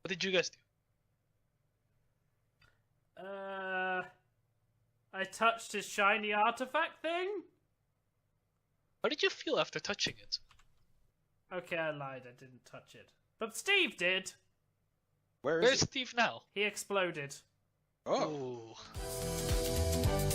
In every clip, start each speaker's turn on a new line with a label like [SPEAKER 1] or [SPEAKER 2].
[SPEAKER 1] What did you guys do?
[SPEAKER 2] I touched his shiny artifact thing?
[SPEAKER 1] How did you feel after touching it?
[SPEAKER 2] Okay, I lied, I didn't touch it. But Steve did!
[SPEAKER 1] Where's
[SPEAKER 3] it?
[SPEAKER 1] Steve now?
[SPEAKER 2] He exploded.
[SPEAKER 3] Oh.
[SPEAKER 1] Ooh.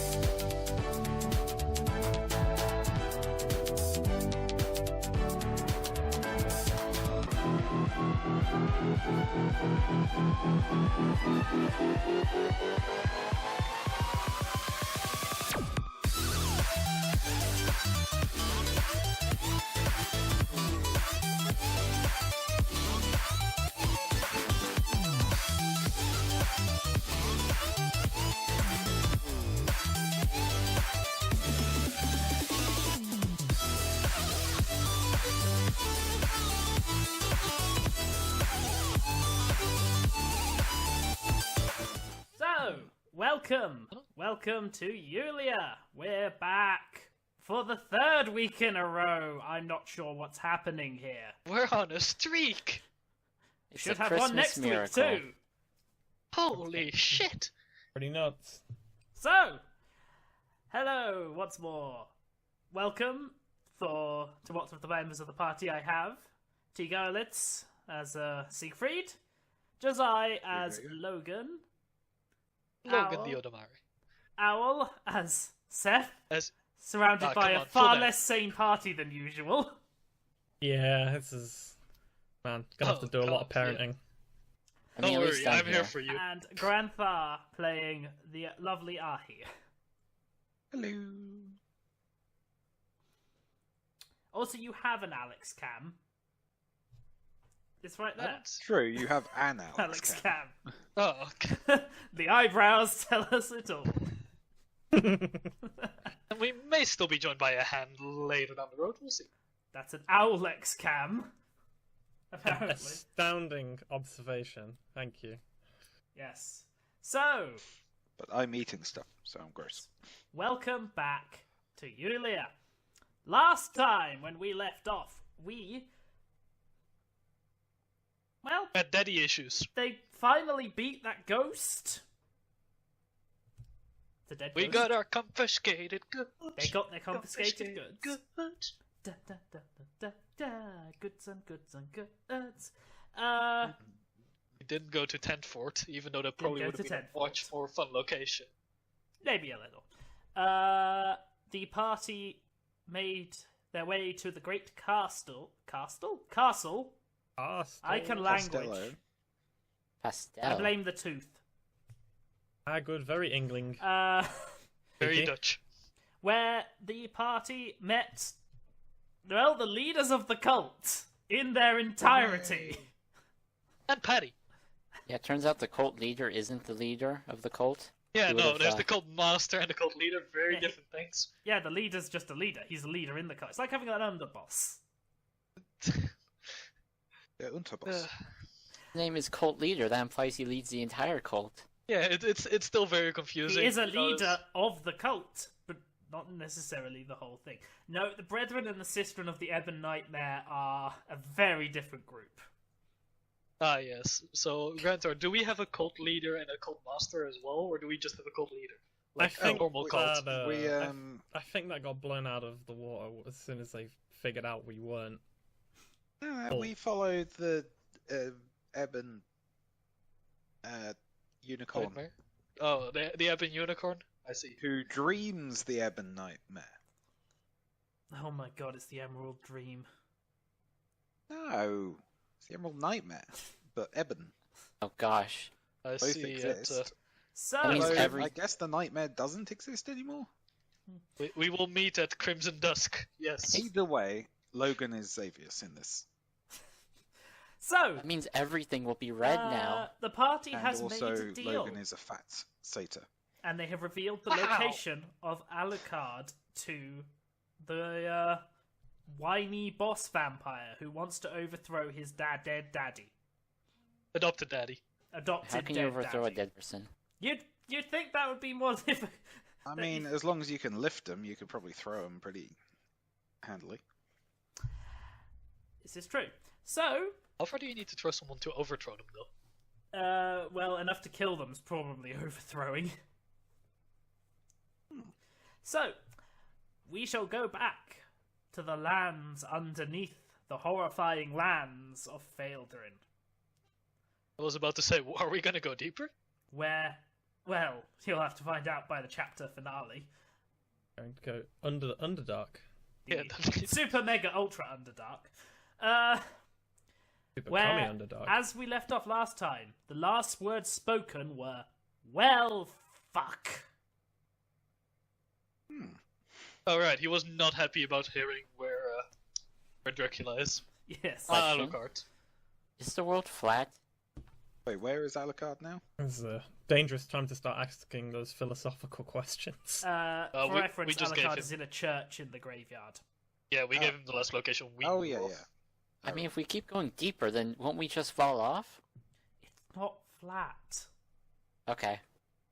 [SPEAKER 2] Welcome to Eulea. We're back for the third week in a row. I'm not sure what's happening here.
[SPEAKER 1] We're on a streak.
[SPEAKER 2] We should have one next week too.
[SPEAKER 1] Holy shit.
[SPEAKER 4] Pretty nuts.
[SPEAKER 2] So, hello once more. Welcome to what's with the members of the party I have. T. Garlitz as Siegfried. Josiah as Logan.
[SPEAKER 1] Logan the Odomari.
[SPEAKER 2] Owl as Seth. Surrounded by
[SPEAKER 1] come
[SPEAKER 2] a
[SPEAKER 1] on,
[SPEAKER 2] far
[SPEAKER 1] full
[SPEAKER 2] less sane party than usual.
[SPEAKER 4] Yeah, this is... Man, gonna have to do a lot of parenting.
[SPEAKER 3] I mean,
[SPEAKER 1] Don't worry, I'm here for you.
[SPEAKER 2] And Granthar playing the lovely Ahi.
[SPEAKER 3] Hello. Also,
[SPEAKER 2] you have an Alex cam. It's right there.
[SPEAKER 1] That's
[SPEAKER 3] true, you have an
[SPEAKER 2] Alex cam.
[SPEAKER 1] Oh, okay.
[SPEAKER 2] The eyebrows tell us it all.
[SPEAKER 1] And we may still be joined by a hand later down the road, we'll see.
[SPEAKER 2] That's an Owlex cam. Apparently.
[SPEAKER 4] Astounding observation. Thank you.
[SPEAKER 2] Yes. So,
[SPEAKER 3] But I'm eating stuff, so I'm gross.
[SPEAKER 2] welcome back to Eulea. Last time when we left off,
[SPEAKER 1] Had daddy issues.
[SPEAKER 2] they finally beat that ghost. The dead
[SPEAKER 1] We
[SPEAKER 2] ghost.
[SPEAKER 1] got our confiscated goods.
[SPEAKER 2] They got their confiscated goods.
[SPEAKER 1] goods.
[SPEAKER 2] Da, da, da, da, da, da. Goods and goods and goods.
[SPEAKER 1] We didn't go to Tent Fort, even though that probably
[SPEAKER 2] go
[SPEAKER 1] would have
[SPEAKER 2] to
[SPEAKER 1] been a
[SPEAKER 2] Tent Fort.
[SPEAKER 1] much more fun location.
[SPEAKER 2] Maybe a little. The party made their way to the great castle. Castle? I can language.
[SPEAKER 3] Costello.
[SPEAKER 5] Pastel.
[SPEAKER 2] I blame the tooth.
[SPEAKER 4] Ah, good. Very Engling.
[SPEAKER 1] Very
[SPEAKER 4] Okay.
[SPEAKER 1] Dutch.
[SPEAKER 2] Where the party met, well, the leaders of the cult in their entirety.
[SPEAKER 1] And Patty.
[SPEAKER 5] Yeah, it turns out the cult leader isn't the leader of the cult.
[SPEAKER 1] Yeah,
[SPEAKER 5] Who
[SPEAKER 1] no,
[SPEAKER 5] would've
[SPEAKER 1] there's
[SPEAKER 5] thought?
[SPEAKER 1] the cult master and the cult leader, very
[SPEAKER 2] Yeah.
[SPEAKER 1] different things.
[SPEAKER 2] Yeah, the leader's just a leader. He's a leader in the cult. It's like having an underboss.
[SPEAKER 3] The Unterboss.
[SPEAKER 1] Uh,
[SPEAKER 5] His name is cult leader. That implies he leads the entire cult.
[SPEAKER 1] yeah, it's still very confusing.
[SPEAKER 2] He is a
[SPEAKER 1] because-
[SPEAKER 2] leader of the cult, but not necessarily the whole thing. No, the Brethren and the Sistren of the Ebon Nightmare are a very different group.
[SPEAKER 1] Ah, yes. So, Grantor, do we have a cult leader and a cult master as well, or do we just have a cult leader? Like
[SPEAKER 4] I think
[SPEAKER 1] a normal cult.
[SPEAKER 4] that,
[SPEAKER 3] We
[SPEAKER 4] I think that got blown out of the water as soon as they figured out we weren't.
[SPEAKER 3] we followed the Ebon unicorn
[SPEAKER 1] Nightmare? Oh, the Ebon Unicorn? I see.
[SPEAKER 3] who dreams the Ebon Nightmare.
[SPEAKER 2] Oh my god, it's the Emerald Dream.
[SPEAKER 3] No, it's the Emerald Nightmare, but Ebon.
[SPEAKER 5] Oh gosh.
[SPEAKER 1] I
[SPEAKER 3] Both
[SPEAKER 1] see it.
[SPEAKER 3] exist.
[SPEAKER 2] So,
[SPEAKER 5] That means
[SPEAKER 3] So
[SPEAKER 5] every-
[SPEAKER 3] I guess the Nightmare doesn't exist anymore.
[SPEAKER 1] We will meet at Crimson Dusk. Yes.
[SPEAKER 3] Either way, Logan is Xavius in this.
[SPEAKER 2] so
[SPEAKER 5] That means everything will be red now.
[SPEAKER 2] the party
[SPEAKER 3] And
[SPEAKER 2] has
[SPEAKER 3] also,
[SPEAKER 2] made a deal.
[SPEAKER 3] Logan is a fat satyr.
[SPEAKER 2] And they have revealed the
[SPEAKER 1] Wow.
[SPEAKER 2] location of Alucard to the whiny boss vampire who wants to overthrow his dead daddy.
[SPEAKER 1] Adopted daddy.
[SPEAKER 2] Adopted
[SPEAKER 5] How can
[SPEAKER 2] dead
[SPEAKER 5] you overthrow
[SPEAKER 2] daddy.
[SPEAKER 5] a dead person?
[SPEAKER 2] You'd think that would be more difficult.
[SPEAKER 3] I mean, as long as you can lift them, you could probably throw them pretty handily.
[SPEAKER 2] This is true. So,
[SPEAKER 1] How far do you need to throw someone to overthrow them, though?
[SPEAKER 2] Well, enough to kill them is probably overthrowing. So, we shall go back to the lands underneath the horrifying lands of Faeldrin,
[SPEAKER 1] I was about to say, are we gonna go deeper?
[SPEAKER 2] where, well, you'll have to find out by the chapter finale.
[SPEAKER 4] Going to go under the Underdark.
[SPEAKER 1] Yeah,
[SPEAKER 2] The Super Mega Ultra Underdark.
[SPEAKER 4] Super
[SPEAKER 2] Where,
[SPEAKER 4] Kami Underdark.
[SPEAKER 2] as we left off last time, the last words spoken were, well, fuck.
[SPEAKER 1] Alright, he was not happy about hearing where Dracula is.
[SPEAKER 2] Yes.
[SPEAKER 5] Question.
[SPEAKER 1] Alucard.
[SPEAKER 5] Is the world flat?
[SPEAKER 3] Wait, where is Alucard now?
[SPEAKER 4] It's a dangerous time to start asking those philosophical questions.
[SPEAKER 2] For
[SPEAKER 1] we
[SPEAKER 2] reference,
[SPEAKER 1] just gave
[SPEAKER 2] Alucard
[SPEAKER 1] him-
[SPEAKER 2] is in a church in the graveyard.
[SPEAKER 1] Yeah, we gave him the last location we
[SPEAKER 3] Oh
[SPEAKER 1] knew
[SPEAKER 3] yeah,
[SPEAKER 1] of.
[SPEAKER 3] yeah.
[SPEAKER 5] I mean, if we keep going deeper, then won't we just fall off?
[SPEAKER 2] It's not flat.
[SPEAKER 5] Okay.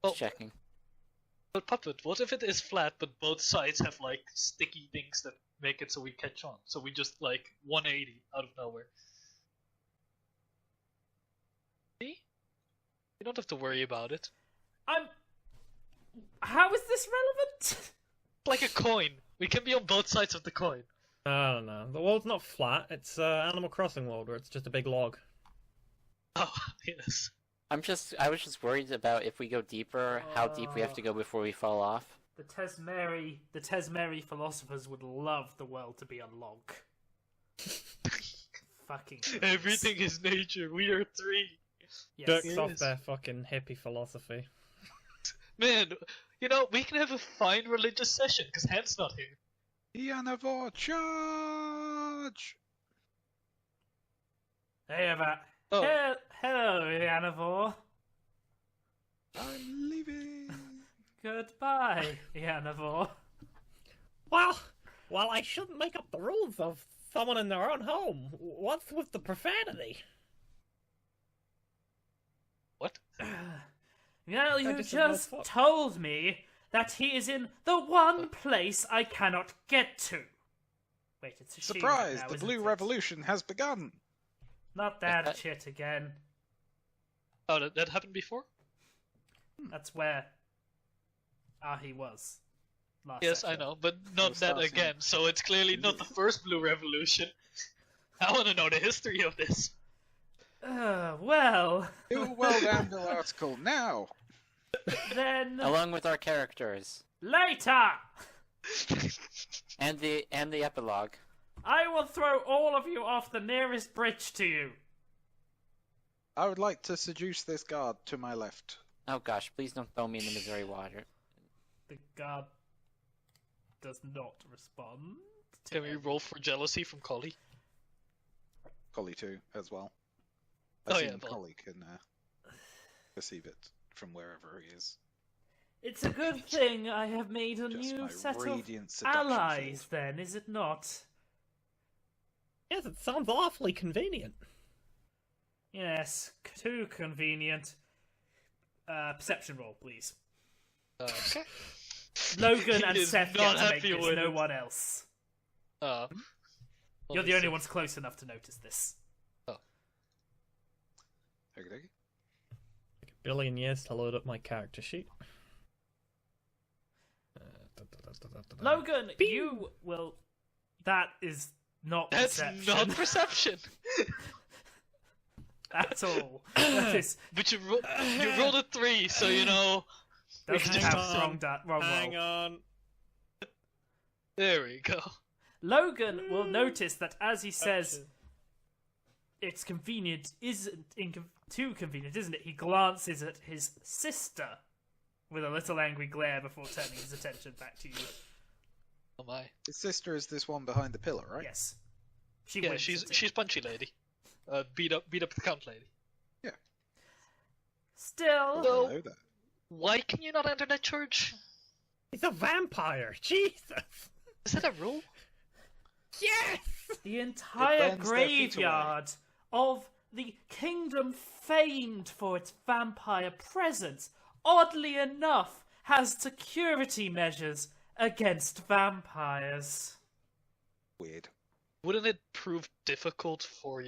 [SPEAKER 1] Well,
[SPEAKER 5] Just checking.
[SPEAKER 1] But Puppet, what if it is flat, but both sides have like sticky things that make it so we catch on? So we just like 180 out of nowhere. See? You don't have to worry about it.
[SPEAKER 2] How is this relevant?
[SPEAKER 1] Like a coin. We can be on both sides of the coin.
[SPEAKER 4] I don't know. The world's not flat. It's Animal Crossing world where it's just a big log.
[SPEAKER 1] Oh, yes.
[SPEAKER 5] I was just worried about if we go deeper, how deep we have to go before we fall off.
[SPEAKER 2] The Tesmeri philosophers would love the world to be a log. Fucking gross.
[SPEAKER 1] Everything is nature. We are three.
[SPEAKER 2] Yes.
[SPEAKER 4] Jerks off
[SPEAKER 1] Yes.
[SPEAKER 4] their fucking hippie philosophy.
[SPEAKER 1] Man, you know, we can have a fine religious session, because Han's not here.
[SPEAKER 3] Yanavor charge!
[SPEAKER 2] Hey,
[SPEAKER 1] Oh,
[SPEAKER 2] hello, Yanavor.
[SPEAKER 3] I'm leaving.
[SPEAKER 2] Goodbye, Yanavor.
[SPEAKER 4] Well, I shouldn't make up the rules of someone in their own home. What's with the profanity?
[SPEAKER 1] what?
[SPEAKER 2] Well, you
[SPEAKER 4] just said no
[SPEAKER 2] just
[SPEAKER 4] fuck.
[SPEAKER 2] told me that he is in the one place I cannot get to. Wait, it's a she right
[SPEAKER 3] Surprise!
[SPEAKER 2] now,
[SPEAKER 3] The
[SPEAKER 2] isn't
[SPEAKER 3] Blue
[SPEAKER 2] it?
[SPEAKER 3] Revolution has begun.
[SPEAKER 2] Not that
[SPEAKER 5] that-
[SPEAKER 2] shit again.
[SPEAKER 1] Oh, that happened before?
[SPEAKER 2] That's where he was. Last
[SPEAKER 1] Yes, I
[SPEAKER 2] session.
[SPEAKER 1] know, but not
[SPEAKER 3] So
[SPEAKER 1] that
[SPEAKER 3] starting-
[SPEAKER 1] again, so it's clearly not the first Blue Revolution. I want to know the history of this.
[SPEAKER 2] Well,
[SPEAKER 3] Do a well-handled article now.
[SPEAKER 2] then
[SPEAKER 5] Along with our characters.
[SPEAKER 2] later
[SPEAKER 5] And the epilogue.
[SPEAKER 2] I will throw all of you off the nearest bridge to you.
[SPEAKER 3] I would like to seduce this guard to my left.
[SPEAKER 5] Oh gosh, please don't throw me in the Missouri water.
[SPEAKER 2] The guard does not respond.
[SPEAKER 1] Can we roll for jealousy from Collie?
[SPEAKER 3] Collie too, as well.
[SPEAKER 1] Oh,
[SPEAKER 3] I
[SPEAKER 1] yeah,
[SPEAKER 3] assume
[SPEAKER 1] well-
[SPEAKER 3] Collie can perceive it from wherever he is.
[SPEAKER 2] It's a good thing I have made a
[SPEAKER 3] Just
[SPEAKER 2] new
[SPEAKER 3] my
[SPEAKER 2] set of
[SPEAKER 3] radiant seduction
[SPEAKER 2] allies,
[SPEAKER 3] field.
[SPEAKER 2] then, is it not?
[SPEAKER 4] Yes, it sounds awfully convenient.
[SPEAKER 2] Yes, too convenient. Perception roll, please.
[SPEAKER 1] Okay.
[SPEAKER 2] Logan and
[SPEAKER 1] He is
[SPEAKER 2] Seth
[SPEAKER 1] not
[SPEAKER 2] get to make
[SPEAKER 1] happy
[SPEAKER 2] this,
[SPEAKER 1] with
[SPEAKER 2] no
[SPEAKER 1] it.
[SPEAKER 2] one else.
[SPEAKER 1] Uh,
[SPEAKER 2] You're the only ones close enough to notice this.
[SPEAKER 3] Okay,
[SPEAKER 4] Like a billion years to load up my character sheet.
[SPEAKER 2] Logan, you will... That is not
[SPEAKER 1] That's
[SPEAKER 2] perception
[SPEAKER 1] not perception.
[SPEAKER 2] at all. That is...
[SPEAKER 1] But you rolled a 3, so you know. We
[SPEAKER 2] Doesn't
[SPEAKER 1] can
[SPEAKER 2] have
[SPEAKER 1] just-
[SPEAKER 2] wrong
[SPEAKER 4] Hang
[SPEAKER 2] roll.
[SPEAKER 4] on.
[SPEAKER 1] There we go.
[SPEAKER 2] Logan will notice that as he says, it's convenient, isn't too convenient, isn't it? He glances at his sister with a little angry glare before turning his attention back to you.
[SPEAKER 1] Oh my.
[SPEAKER 3] His sister is this one behind the pillar, right?
[SPEAKER 2] Yes. She
[SPEAKER 1] Yeah,
[SPEAKER 2] winks
[SPEAKER 1] she's
[SPEAKER 2] at him.
[SPEAKER 1] she's punchy lady. Beat up the count lady.
[SPEAKER 2] Still,
[SPEAKER 1] No.
[SPEAKER 3] I know that.
[SPEAKER 1] Why can you not enter that church?
[SPEAKER 4] He's a vampire. Jesus.
[SPEAKER 1] Is that a rule?
[SPEAKER 4] Yes.
[SPEAKER 2] the entire
[SPEAKER 3] burns their feet away.
[SPEAKER 2] graveyard of the kingdom famed for its vampire presence, oddly enough, has security measures against vampires.
[SPEAKER 3] Weird.
[SPEAKER 1] Wouldn't it prove difficult for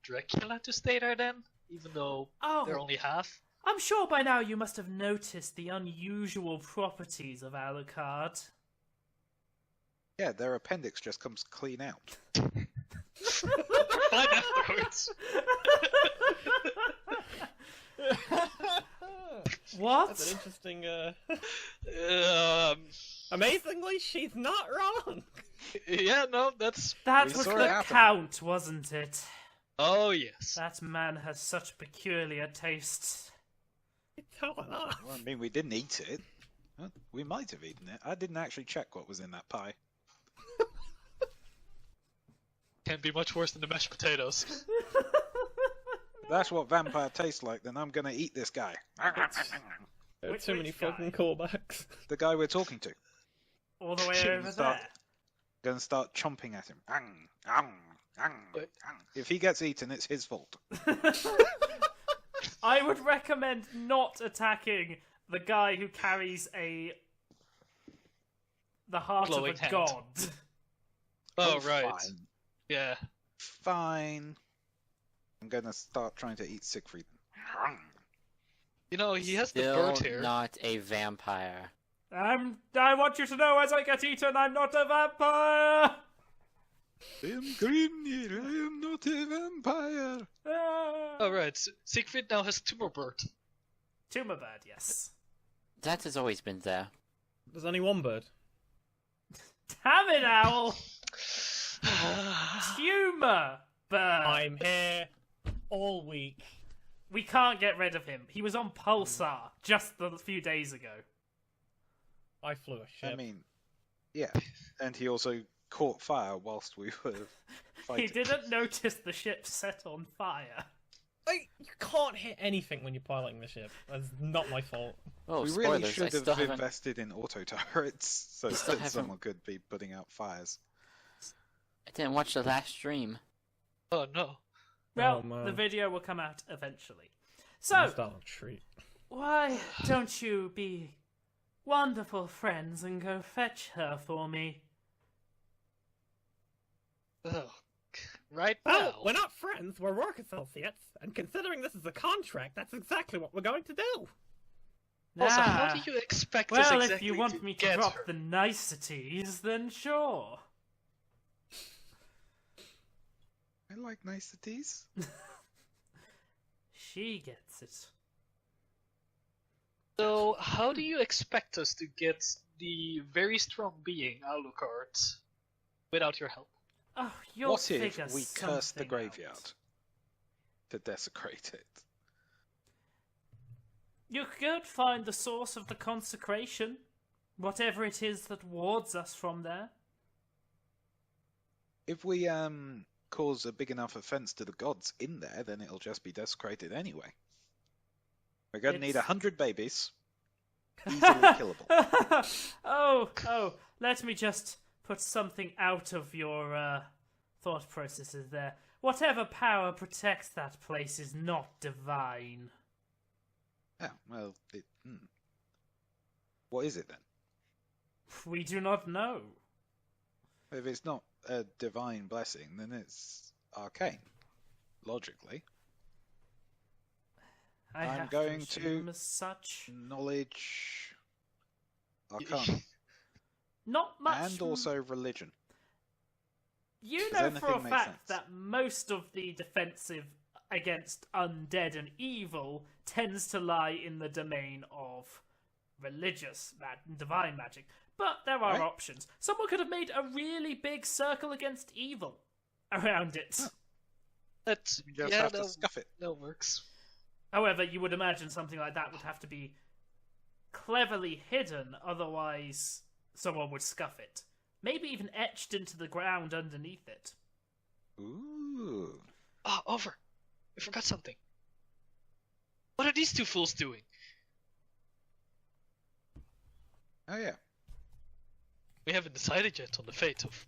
[SPEAKER 1] Dracula to stay there then? even though
[SPEAKER 2] Oh,
[SPEAKER 1] they're only half.
[SPEAKER 2] I'm sure by now you must have noticed the unusual properties of Alucard.
[SPEAKER 3] Yeah, their appendix just comes clean out.
[SPEAKER 1] Fine afterwards.
[SPEAKER 2] What?
[SPEAKER 4] That's an interesting. Amazingly, she's not wrong.
[SPEAKER 1] Yeah, no, that's...
[SPEAKER 2] That
[SPEAKER 3] We
[SPEAKER 2] was
[SPEAKER 3] saw it
[SPEAKER 2] the
[SPEAKER 3] happen.
[SPEAKER 2] Count, wasn't it?
[SPEAKER 1] Oh, yes.
[SPEAKER 2] That man has such peculiar tastes.
[SPEAKER 4] Tell her that.
[SPEAKER 3] Well, I mean, we didn't eat it. Well, we might have eaten it. I didn't actually check what was in that pie.
[SPEAKER 1] Can't be much worse than the mashed potatoes.
[SPEAKER 3] If that's what vampire tastes like, then I'm gonna eat this guy.
[SPEAKER 4] There are
[SPEAKER 2] Which-
[SPEAKER 4] too many
[SPEAKER 2] which guy?
[SPEAKER 4] fucking callbacks.
[SPEAKER 3] The guy we're talking to.
[SPEAKER 2] All the way
[SPEAKER 3] Shouldn't
[SPEAKER 2] over
[SPEAKER 3] start-
[SPEAKER 2] there.
[SPEAKER 3] Gonna start chomping at him.
[SPEAKER 1] Wait.
[SPEAKER 3] If he gets eaten, it's his fault.
[SPEAKER 2] I would recommend not attacking the guy who carries the heart
[SPEAKER 1] Glowing
[SPEAKER 2] of a
[SPEAKER 1] hand.
[SPEAKER 2] god.
[SPEAKER 1] Oh, right.
[SPEAKER 3] Fine.
[SPEAKER 1] Yeah.
[SPEAKER 3] Fine. I'm gonna start trying to eat Siegfried.
[SPEAKER 1] You know, he has the
[SPEAKER 5] Still
[SPEAKER 1] bird here.
[SPEAKER 5] not a vampire.
[SPEAKER 2] I want you to know as I get eaten, I'm not a vampire!
[SPEAKER 3] I am Grimnir, I am not a vampire.
[SPEAKER 2] Ah.
[SPEAKER 1] Oh, right. Siegfried now has two more birds.
[SPEAKER 2] Tumor bird, yes.
[SPEAKER 5] That has always been there.
[SPEAKER 4] There's only one bird.
[SPEAKER 2] Damn it, Owl! Tumor bird!
[SPEAKER 4] I'm here all week.
[SPEAKER 2] We can't get rid of him. He was on Pulsar just a few days ago.
[SPEAKER 4] I flew a ship.
[SPEAKER 3] I mean, yeah. And he also caught fire whilst we were fighting.
[SPEAKER 2] He didn't notice the ship set on fire.
[SPEAKER 4] You can't hit anything when you're piloting the ship. That's not my fault.
[SPEAKER 5] Oh,
[SPEAKER 3] We
[SPEAKER 5] spoilers!
[SPEAKER 3] really
[SPEAKER 5] I
[SPEAKER 3] should
[SPEAKER 5] still
[SPEAKER 3] have
[SPEAKER 5] haven't.
[SPEAKER 3] invested in auto turrets so
[SPEAKER 5] still
[SPEAKER 3] that
[SPEAKER 5] haven't-
[SPEAKER 3] someone could be putting out fires.
[SPEAKER 5] I didn't watch the last stream.
[SPEAKER 1] Oh, no.
[SPEAKER 2] Well,
[SPEAKER 4] Oh, man.
[SPEAKER 2] the video will come out eventually.
[SPEAKER 4] That's
[SPEAKER 2] So,
[SPEAKER 4] a treat.
[SPEAKER 2] why don't you be wonderful friends and go fetch her for me?
[SPEAKER 1] Oh, right
[SPEAKER 4] Well,
[SPEAKER 1] now.
[SPEAKER 4] we're not friends, we're work associates, and considering this is a contract, that's exactly what we're going to do.
[SPEAKER 1] Also, how
[SPEAKER 2] Ah.
[SPEAKER 1] do you expect us
[SPEAKER 2] Well,
[SPEAKER 1] exactly
[SPEAKER 2] if you want me to
[SPEAKER 1] get
[SPEAKER 2] drop
[SPEAKER 1] her?
[SPEAKER 2] the niceties, then sure.
[SPEAKER 3] I like niceties.
[SPEAKER 2] She gets it.
[SPEAKER 1] So, how do you expect us to get the very strong being Alucard without your help?
[SPEAKER 2] Oh, you'll
[SPEAKER 3] What if
[SPEAKER 2] figure
[SPEAKER 3] we curse the
[SPEAKER 2] something
[SPEAKER 3] graveyard
[SPEAKER 2] out.
[SPEAKER 3] to desecrate it?
[SPEAKER 2] You could find the source of the consecration, whatever it is that wards us from there.
[SPEAKER 3] If we cause a big enough offense to the gods in there, then it'll just be desecrated anyway. We're going to need
[SPEAKER 2] It's-
[SPEAKER 3] 100 babies. Easily killable.
[SPEAKER 2] oh, let me just put something out of your thought processes there. Whatever power protects that place is not divine.
[SPEAKER 3] Yeah, well, what is it then?
[SPEAKER 2] We do not know.
[SPEAKER 3] If it's not a divine blessing, then it's arcane. Logically.
[SPEAKER 2] I
[SPEAKER 3] I'm
[SPEAKER 2] have
[SPEAKER 3] going
[SPEAKER 2] to
[SPEAKER 3] to-
[SPEAKER 2] assume as such.
[SPEAKER 3] Knowledge, arcana,
[SPEAKER 2] Not much.
[SPEAKER 3] and also religion.
[SPEAKER 2] You
[SPEAKER 3] Does
[SPEAKER 2] know for a
[SPEAKER 3] anything make
[SPEAKER 2] fact
[SPEAKER 3] sense?
[SPEAKER 2] that most of the defensive against undead and evil tends to lie in the domain of religious, divine magic. But there are
[SPEAKER 3] Right.
[SPEAKER 2] options. Someone could have made a really big circle against evil around it.
[SPEAKER 1] That's
[SPEAKER 3] You just
[SPEAKER 1] yeah,
[SPEAKER 3] have to scuff it.
[SPEAKER 1] that works.
[SPEAKER 2] However, you would imagine something like that would have to be cleverly hidden, otherwise someone would scuff it. Maybe even etched into the ground underneath it.
[SPEAKER 3] Ooh.
[SPEAKER 1] Ah, over. I forgot something. What are these two fools doing?
[SPEAKER 3] Oh yeah.
[SPEAKER 1] We haven't decided yet on the fate of.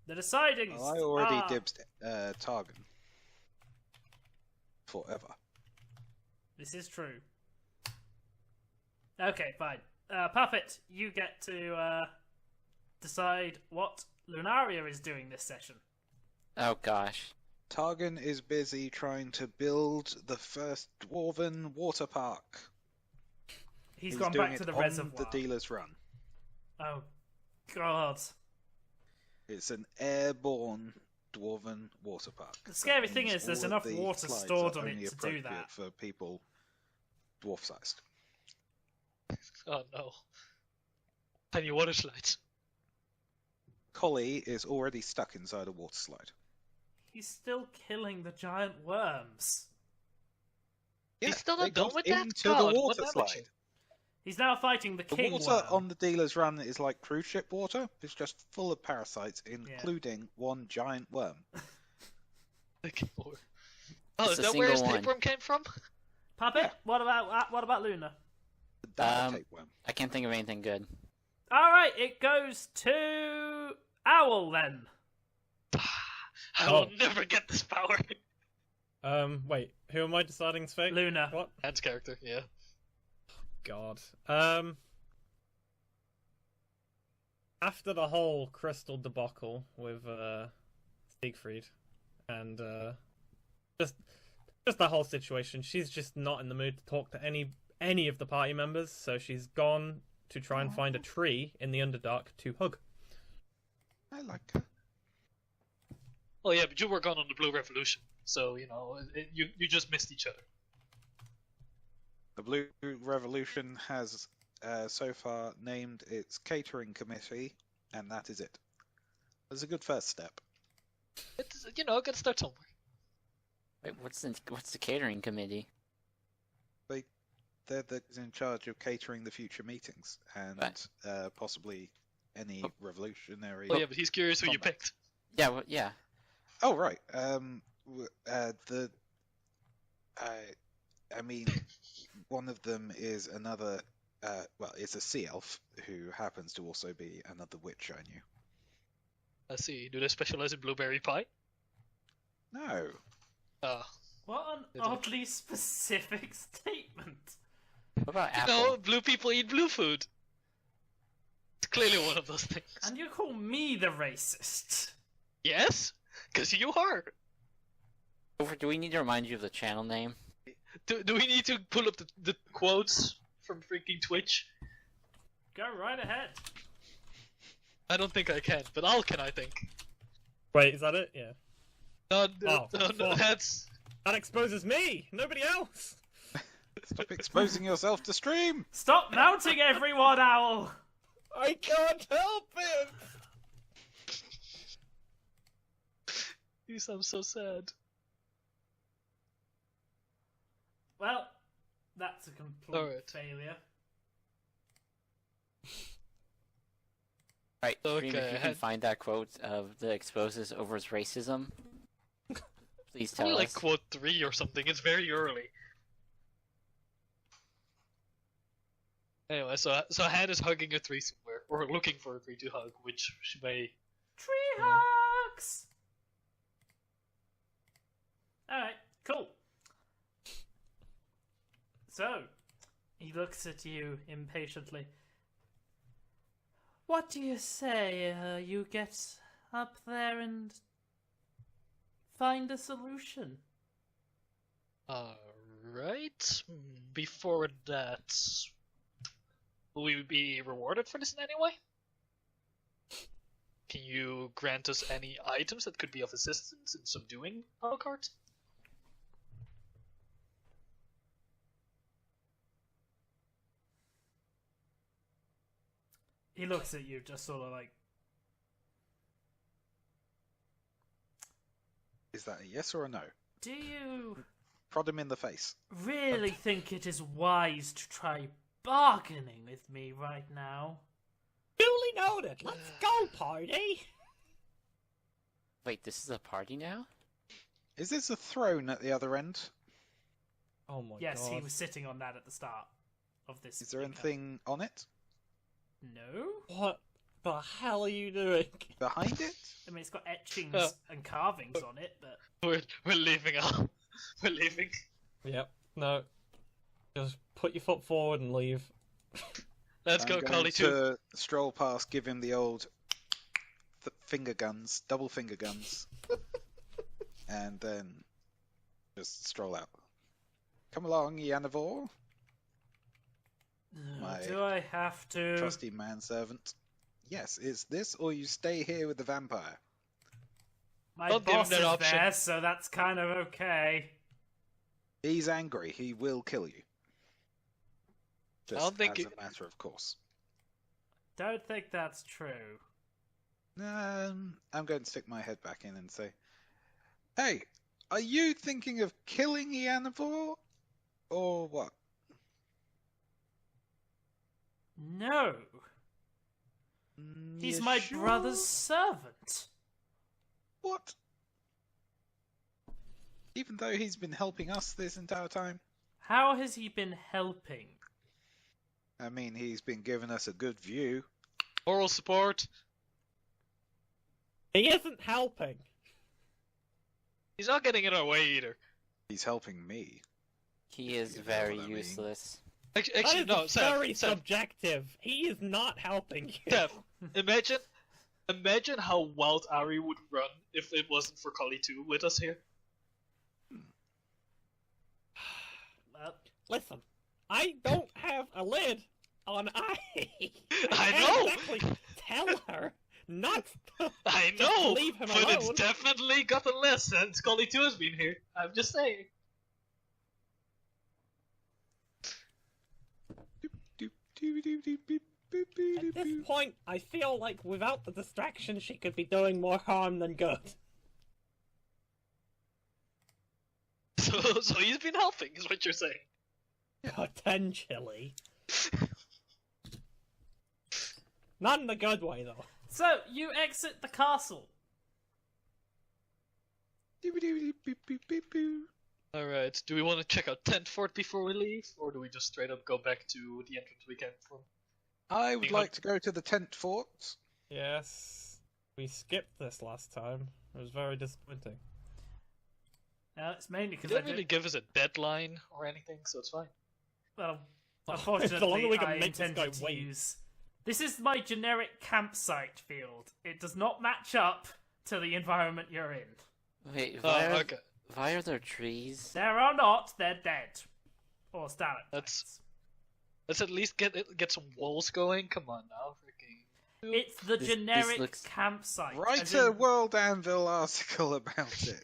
[SPEAKER 2] The decidings
[SPEAKER 3] Well, I already
[SPEAKER 2] are...
[SPEAKER 3] dibsed Targan. Forever.
[SPEAKER 2] This is true. Okay, fine. Puppet, you get to decide what Lunaria is doing this session.
[SPEAKER 5] Oh gosh.
[SPEAKER 3] Targan is busy trying to build the first dwarven water park.
[SPEAKER 2] He's
[SPEAKER 3] He's
[SPEAKER 2] gone
[SPEAKER 3] doing
[SPEAKER 2] back to
[SPEAKER 3] it
[SPEAKER 2] the
[SPEAKER 3] on
[SPEAKER 2] reservoir.
[SPEAKER 3] the dealer's run.
[SPEAKER 2] Oh, God.
[SPEAKER 3] It's an airborne dwarven water park.
[SPEAKER 2] The scary
[SPEAKER 3] That
[SPEAKER 2] thing
[SPEAKER 3] means
[SPEAKER 2] is there's
[SPEAKER 3] all of
[SPEAKER 2] enough
[SPEAKER 3] the
[SPEAKER 2] water
[SPEAKER 3] slides
[SPEAKER 2] stored
[SPEAKER 3] are
[SPEAKER 2] on it
[SPEAKER 3] only
[SPEAKER 2] to do
[SPEAKER 3] appropriate
[SPEAKER 2] that.
[SPEAKER 3] for people dwarf-sized.
[SPEAKER 1] Oh no. Tiny water slides.
[SPEAKER 3] Collie is already stuck inside a water slide.
[SPEAKER 2] He's still killing the giant worms.
[SPEAKER 3] Yeah,
[SPEAKER 1] He's still
[SPEAKER 3] they
[SPEAKER 1] not done
[SPEAKER 3] got
[SPEAKER 1] with that?
[SPEAKER 3] into
[SPEAKER 1] God,
[SPEAKER 3] the
[SPEAKER 1] what
[SPEAKER 3] water
[SPEAKER 1] damage?
[SPEAKER 3] slide.
[SPEAKER 2] He's now fighting the
[SPEAKER 3] The
[SPEAKER 2] king
[SPEAKER 3] water
[SPEAKER 2] worm.
[SPEAKER 3] on the dealer's run is like cruise ship water. It's just full of parasites, including one giant worm.
[SPEAKER 1] Oh,
[SPEAKER 5] It's
[SPEAKER 1] is
[SPEAKER 5] a
[SPEAKER 1] that where his
[SPEAKER 5] single one.
[SPEAKER 1] tapeworm came from?
[SPEAKER 2] Puppet,
[SPEAKER 3] Yeah.
[SPEAKER 2] what about Luna?
[SPEAKER 3] The dire tapeworm.
[SPEAKER 5] I can't think of anything good.
[SPEAKER 2] Alright, it goes to Owl then.
[SPEAKER 1] I will never get this power.
[SPEAKER 4] Wait, who am I deciding's fate?
[SPEAKER 2] Luna.
[SPEAKER 4] What?
[SPEAKER 1] Hans character, yeah.
[SPEAKER 4] God. After the whole crystal debacle with Siegfried and just the whole situation, she's just not in the mood to talk to any of the party members, so she's gone to try and find a tree in the Underdark to hug.
[SPEAKER 3] I like her.
[SPEAKER 1] Oh yeah, but you were gone on the Blue Revolution, so you know you just missed each other.
[SPEAKER 3] The Blue Revolution has so far named its catering committee, and that is it. It's a good first step.
[SPEAKER 1] It's gotta start somewhere.
[SPEAKER 5] Wait, what's the catering committee?
[SPEAKER 3] They're in charge of catering the future meetings and
[SPEAKER 5] Right.
[SPEAKER 3] Possibly any revolutionary.
[SPEAKER 1] Oh yeah, but he's curious who you
[SPEAKER 3] combat.
[SPEAKER 1] picked.
[SPEAKER 5] Yeah, well, yeah.
[SPEAKER 3] Oh right. I mean, one of them is another. Well, it's a sea elf who happens to also be another witch I knew.
[SPEAKER 1] Let's see. Do they specialize in blueberry pie?
[SPEAKER 3] No.
[SPEAKER 2] What an
[SPEAKER 1] They don't.
[SPEAKER 2] oddly specific statement.
[SPEAKER 5] What about apple?
[SPEAKER 1] No, blue people eat blue food. It's clearly one of those things.
[SPEAKER 2] And you call me the racist.
[SPEAKER 1] Yes, because you are.
[SPEAKER 5] Do we need to remind you of the channel name?
[SPEAKER 1] Do we need to pull up the quotes from freaking Twitch?
[SPEAKER 2] Go right ahead.
[SPEAKER 1] I don't think I can, but can I think.
[SPEAKER 4] Wait, is that it? Yeah.
[SPEAKER 1] No,
[SPEAKER 4] Oh,
[SPEAKER 1] no,
[SPEAKER 4] fuck.
[SPEAKER 1] that's...
[SPEAKER 4] That exposes me! Nobody else!
[SPEAKER 3] Stop exposing yourself to stream.
[SPEAKER 2] Stop mounting everyone, Owl!
[SPEAKER 4] I can't help it!
[SPEAKER 1] You sound so sad.
[SPEAKER 2] Well, that's a complete
[SPEAKER 1] Alright.
[SPEAKER 2] failure.
[SPEAKER 5] Right, Dream,
[SPEAKER 1] Okay,
[SPEAKER 5] if you can find that quote of the exposes over his racism, please tell
[SPEAKER 1] Only
[SPEAKER 5] us.
[SPEAKER 1] like quote 3 or something. It's very early. Anyway, so Han is hugging a tree somewhere, or looking for a tree to hug, which she may...
[SPEAKER 2] Tree hugs! Alright, cool. So, he looks at you impatiently. What do you say you get up there and find a solution?
[SPEAKER 1] Alright. Before that... Will we be rewarded for this in any way? Can you grant us any items that could be of assistance in subduing Alucard?
[SPEAKER 2] He looks at you just sort of like,
[SPEAKER 3] Is that a yes or a no?
[SPEAKER 2] do you
[SPEAKER 3] Prod him in the face.
[SPEAKER 2] really think it is wise to try bargaining with me right now?
[SPEAKER 4] Duly noted! Let's go, party!
[SPEAKER 5] Wait, this is a party now?
[SPEAKER 3] Is this a throne at the other end?
[SPEAKER 4] Oh my
[SPEAKER 2] Yes,
[SPEAKER 4] god.
[SPEAKER 2] he was sitting on that at the start of this.
[SPEAKER 3] Is there
[SPEAKER 2] encounter.
[SPEAKER 3] anything on it?
[SPEAKER 2] No?
[SPEAKER 4] What the hell are you doing?
[SPEAKER 3] Behind it?
[SPEAKER 2] I mean, it's got etchings and carvings on it, but
[SPEAKER 1] We're leaving out. We're leaving.
[SPEAKER 4] Yep, no. Just put your foot forward and leave.
[SPEAKER 1] Let's
[SPEAKER 3] I'm
[SPEAKER 1] go,
[SPEAKER 3] going
[SPEAKER 1] Collie, too.
[SPEAKER 3] to stroll past, give him the old finger guns, double finger guns. and then just stroll out. Come along, Yanivore, my
[SPEAKER 2] Do I have to?
[SPEAKER 3] trusty manservant. Yes, it's this or you stay here with the vampire.
[SPEAKER 2] My
[SPEAKER 1] Don't give
[SPEAKER 2] boss
[SPEAKER 1] him
[SPEAKER 2] is
[SPEAKER 1] that option.
[SPEAKER 2] there, so that's kind of okay.
[SPEAKER 3] He's angry. He will kill you. Just
[SPEAKER 1] don't think
[SPEAKER 3] as
[SPEAKER 1] it-
[SPEAKER 3] a matter of course.
[SPEAKER 2] Don't think that's true.
[SPEAKER 3] I'm going to stick my head back in and say, hey, are you thinking of killing Yanivore? Or what?
[SPEAKER 2] No, he's
[SPEAKER 3] You
[SPEAKER 2] my
[SPEAKER 3] sure?
[SPEAKER 2] brother's servant.
[SPEAKER 3] What? Even though he's been helping us this entire time?
[SPEAKER 2] How has he been helping?
[SPEAKER 3] I mean, he's been giving us a good view.
[SPEAKER 1] Moral support.
[SPEAKER 4] He isn't helping.
[SPEAKER 1] He's not getting in our way either.
[SPEAKER 3] He's helping me.
[SPEAKER 5] He is
[SPEAKER 3] You know
[SPEAKER 5] very
[SPEAKER 3] what I mean.
[SPEAKER 5] useless.
[SPEAKER 1] Actually,
[SPEAKER 4] That is
[SPEAKER 1] no,
[SPEAKER 4] very
[SPEAKER 1] Seth,
[SPEAKER 4] subjective. He is not helping you.
[SPEAKER 1] Seth, imagine how wild Ari would run if it wasn't for Cully 2 with us here.
[SPEAKER 2] Well,
[SPEAKER 4] Listen, I don't have a lid on I.
[SPEAKER 1] I
[SPEAKER 4] can't
[SPEAKER 1] know!
[SPEAKER 4] exactly tell her not to
[SPEAKER 1] I
[SPEAKER 4] just
[SPEAKER 1] know,
[SPEAKER 4] leave him
[SPEAKER 1] but it's
[SPEAKER 4] alone.
[SPEAKER 1] definitely gotten less since Cully 2 has been here. I'm just saying.
[SPEAKER 4] At this point, I feel like without the distraction, she could be doing more harm than good.
[SPEAKER 1] So he's been helping, is what you're saying.
[SPEAKER 4] Potentially. Not in the good way, though.
[SPEAKER 2] so you exit the castle.
[SPEAKER 1] Alright, do we want to check out Tent Fort before we leave, or do we just straight up go back to the entrance we came from?
[SPEAKER 3] I would like to go to the tent fort.
[SPEAKER 4] Yes. We skipped this last time. It was very disappointing.
[SPEAKER 2] It's mainly
[SPEAKER 1] They
[SPEAKER 2] because I
[SPEAKER 1] didn't
[SPEAKER 2] did.
[SPEAKER 1] really give us a deadline or anything, so it's fine.
[SPEAKER 2] Well,
[SPEAKER 4] The
[SPEAKER 2] unfortunately,
[SPEAKER 4] longer we can
[SPEAKER 2] I
[SPEAKER 4] make this
[SPEAKER 2] intended
[SPEAKER 4] guy
[SPEAKER 2] to
[SPEAKER 4] wait.
[SPEAKER 2] use. This is my generic campsite field. It does not match up to the environment you're in.
[SPEAKER 5] Wait,
[SPEAKER 1] Oh, okay.
[SPEAKER 5] why are there trees?
[SPEAKER 2] There are not. They're dead. Or stalactites.
[SPEAKER 1] Let's at least get some walls going. Come on now, freaking.
[SPEAKER 2] It's the
[SPEAKER 5] This
[SPEAKER 2] generic
[SPEAKER 5] looks-
[SPEAKER 2] campsite.
[SPEAKER 3] Write
[SPEAKER 2] as
[SPEAKER 3] a
[SPEAKER 2] in-
[SPEAKER 3] World Anvil article about it.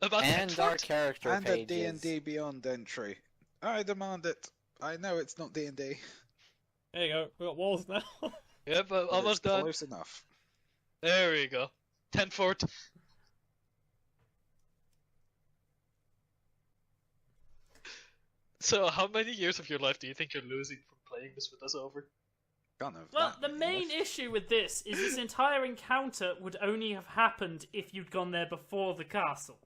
[SPEAKER 1] About
[SPEAKER 5] And
[SPEAKER 1] Tent
[SPEAKER 5] our
[SPEAKER 1] Fort?
[SPEAKER 5] character
[SPEAKER 3] And a
[SPEAKER 5] pages.
[SPEAKER 3] D&D Beyond entry. I demand it. I know it's not D&D.
[SPEAKER 4] There you go. We got walls now.
[SPEAKER 1] Yep,
[SPEAKER 3] but
[SPEAKER 1] almost
[SPEAKER 3] it's
[SPEAKER 1] done.
[SPEAKER 3] Close enough.
[SPEAKER 1] There we go. Tent Fort. So, how many years of your life do you think you're losing from playing this with us over?
[SPEAKER 3] Can't have
[SPEAKER 2] Well,
[SPEAKER 3] that
[SPEAKER 2] the
[SPEAKER 3] many
[SPEAKER 2] main
[SPEAKER 3] left.
[SPEAKER 2] issue with this is this entire encounter would only have happened if you'd gone there before the castle.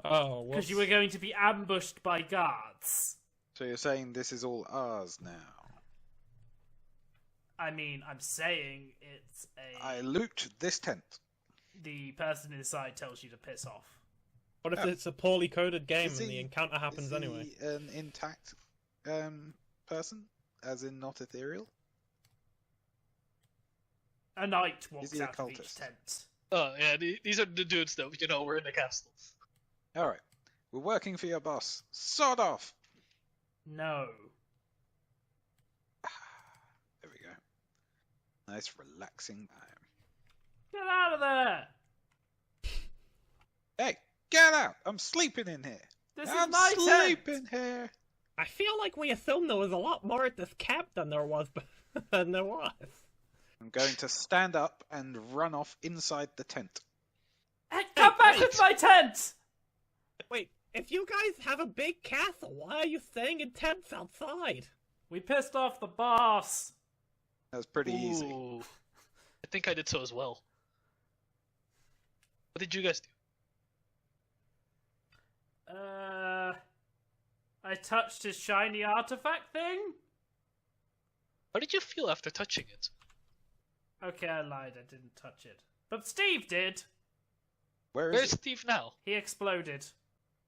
[SPEAKER 4] Oh,
[SPEAKER 2] Because you were going to be ambushed by guards.
[SPEAKER 3] So you're saying this is all ours now?
[SPEAKER 2] I mean, I'm saying it's a...
[SPEAKER 3] I loot this tent.
[SPEAKER 2] The person inside tells you to piss off.
[SPEAKER 4] What if
[SPEAKER 3] Oh.
[SPEAKER 4] it's a poorly coded game
[SPEAKER 3] Is
[SPEAKER 4] and
[SPEAKER 3] he-
[SPEAKER 4] the encounter happens
[SPEAKER 3] Is
[SPEAKER 4] anyway?
[SPEAKER 3] he an intact person? As in not ethereal?
[SPEAKER 2] A knight walks
[SPEAKER 3] Is he a
[SPEAKER 2] out of each
[SPEAKER 3] cultist?
[SPEAKER 2] tent.
[SPEAKER 1] Oh, yeah, these are the dudes that, were in the castle.
[SPEAKER 3] Alright. We're working for your boss. Sod off!
[SPEAKER 2] No.
[SPEAKER 3] There we go. Nice relaxing time.
[SPEAKER 2] Get out of there!
[SPEAKER 3] Hey, get out! I'm sleeping in here!
[SPEAKER 2] This
[SPEAKER 3] I'm
[SPEAKER 2] is my
[SPEAKER 3] sleeping
[SPEAKER 2] tent!
[SPEAKER 3] here!
[SPEAKER 4] I feel like we assumed there was a lot more at this camp than there was. Than there was.
[SPEAKER 3] I'm going to stand up and run off inside the tent.
[SPEAKER 2] Hey, come back
[SPEAKER 4] wait.
[SPEAKER 2] with my tent!
[SPEAKER 4] Wait, if you guys have a big castle, why are you staying in tents outside?
[SPEAKER 2] We pissed off the boss.
[SPEAKER 3] That's pretty easy.
[SPEAKER 1] Ooh. I think I did so as well. What did you guys do?
[SPEAKER 2] I touched his shiny artifact thing?
[SPEAKER 1] How did you feel after touching it?
[SPEAKER 2] Okay, I lied, I didn't touch it. But Steve did!
[SPEAKER 3] Where
[SPEAKER 1] Where's
[SPEAKER 3] is it?
[SPEAKER 1] Steve now?
[SPEAKER 2] He exploded.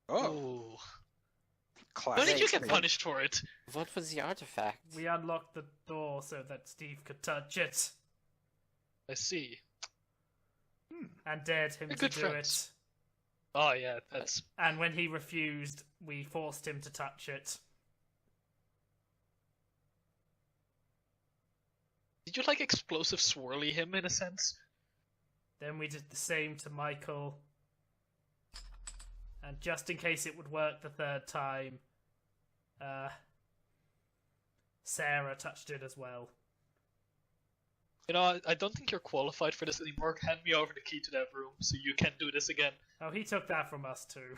[SPEAKER 3] Oh,
[SPEAKER 1] Ooh.
[SPEAKER 3] classic.
[SPEAKER 1] How did you get
[SPEAKER 3] Steve.
[SPEAKER 1] punished for it?
[SPEAKER 5] What was the artifact?
[SPEAKER 2] We unlocked the door so that Steve could touch it.
[SPEAKER 1] I see.
[SPEAKER 2] and dared him
[SPEAKER 1] They're
[SPEAKER 2] to
[SPEAKER 1] good
[SPEAKER 2] do
[SPEAKER 1] friends. Oh yeah, that's
[SPEAKER 2] it. And when he refused, we forced him to touch it.
[SPEAKER 1] Did you like explosive swirly him in a sense?
[SPEAKER 2] Then we did the same to Michael. And just in case it would work the third time, Sarah touched it as well.
[SPEAKER 1] You know, I don't think you're qualified for this anymore. Hand me over the key to that room so you can do this again.
[SPEAKER 2] Oh, he took that from us too.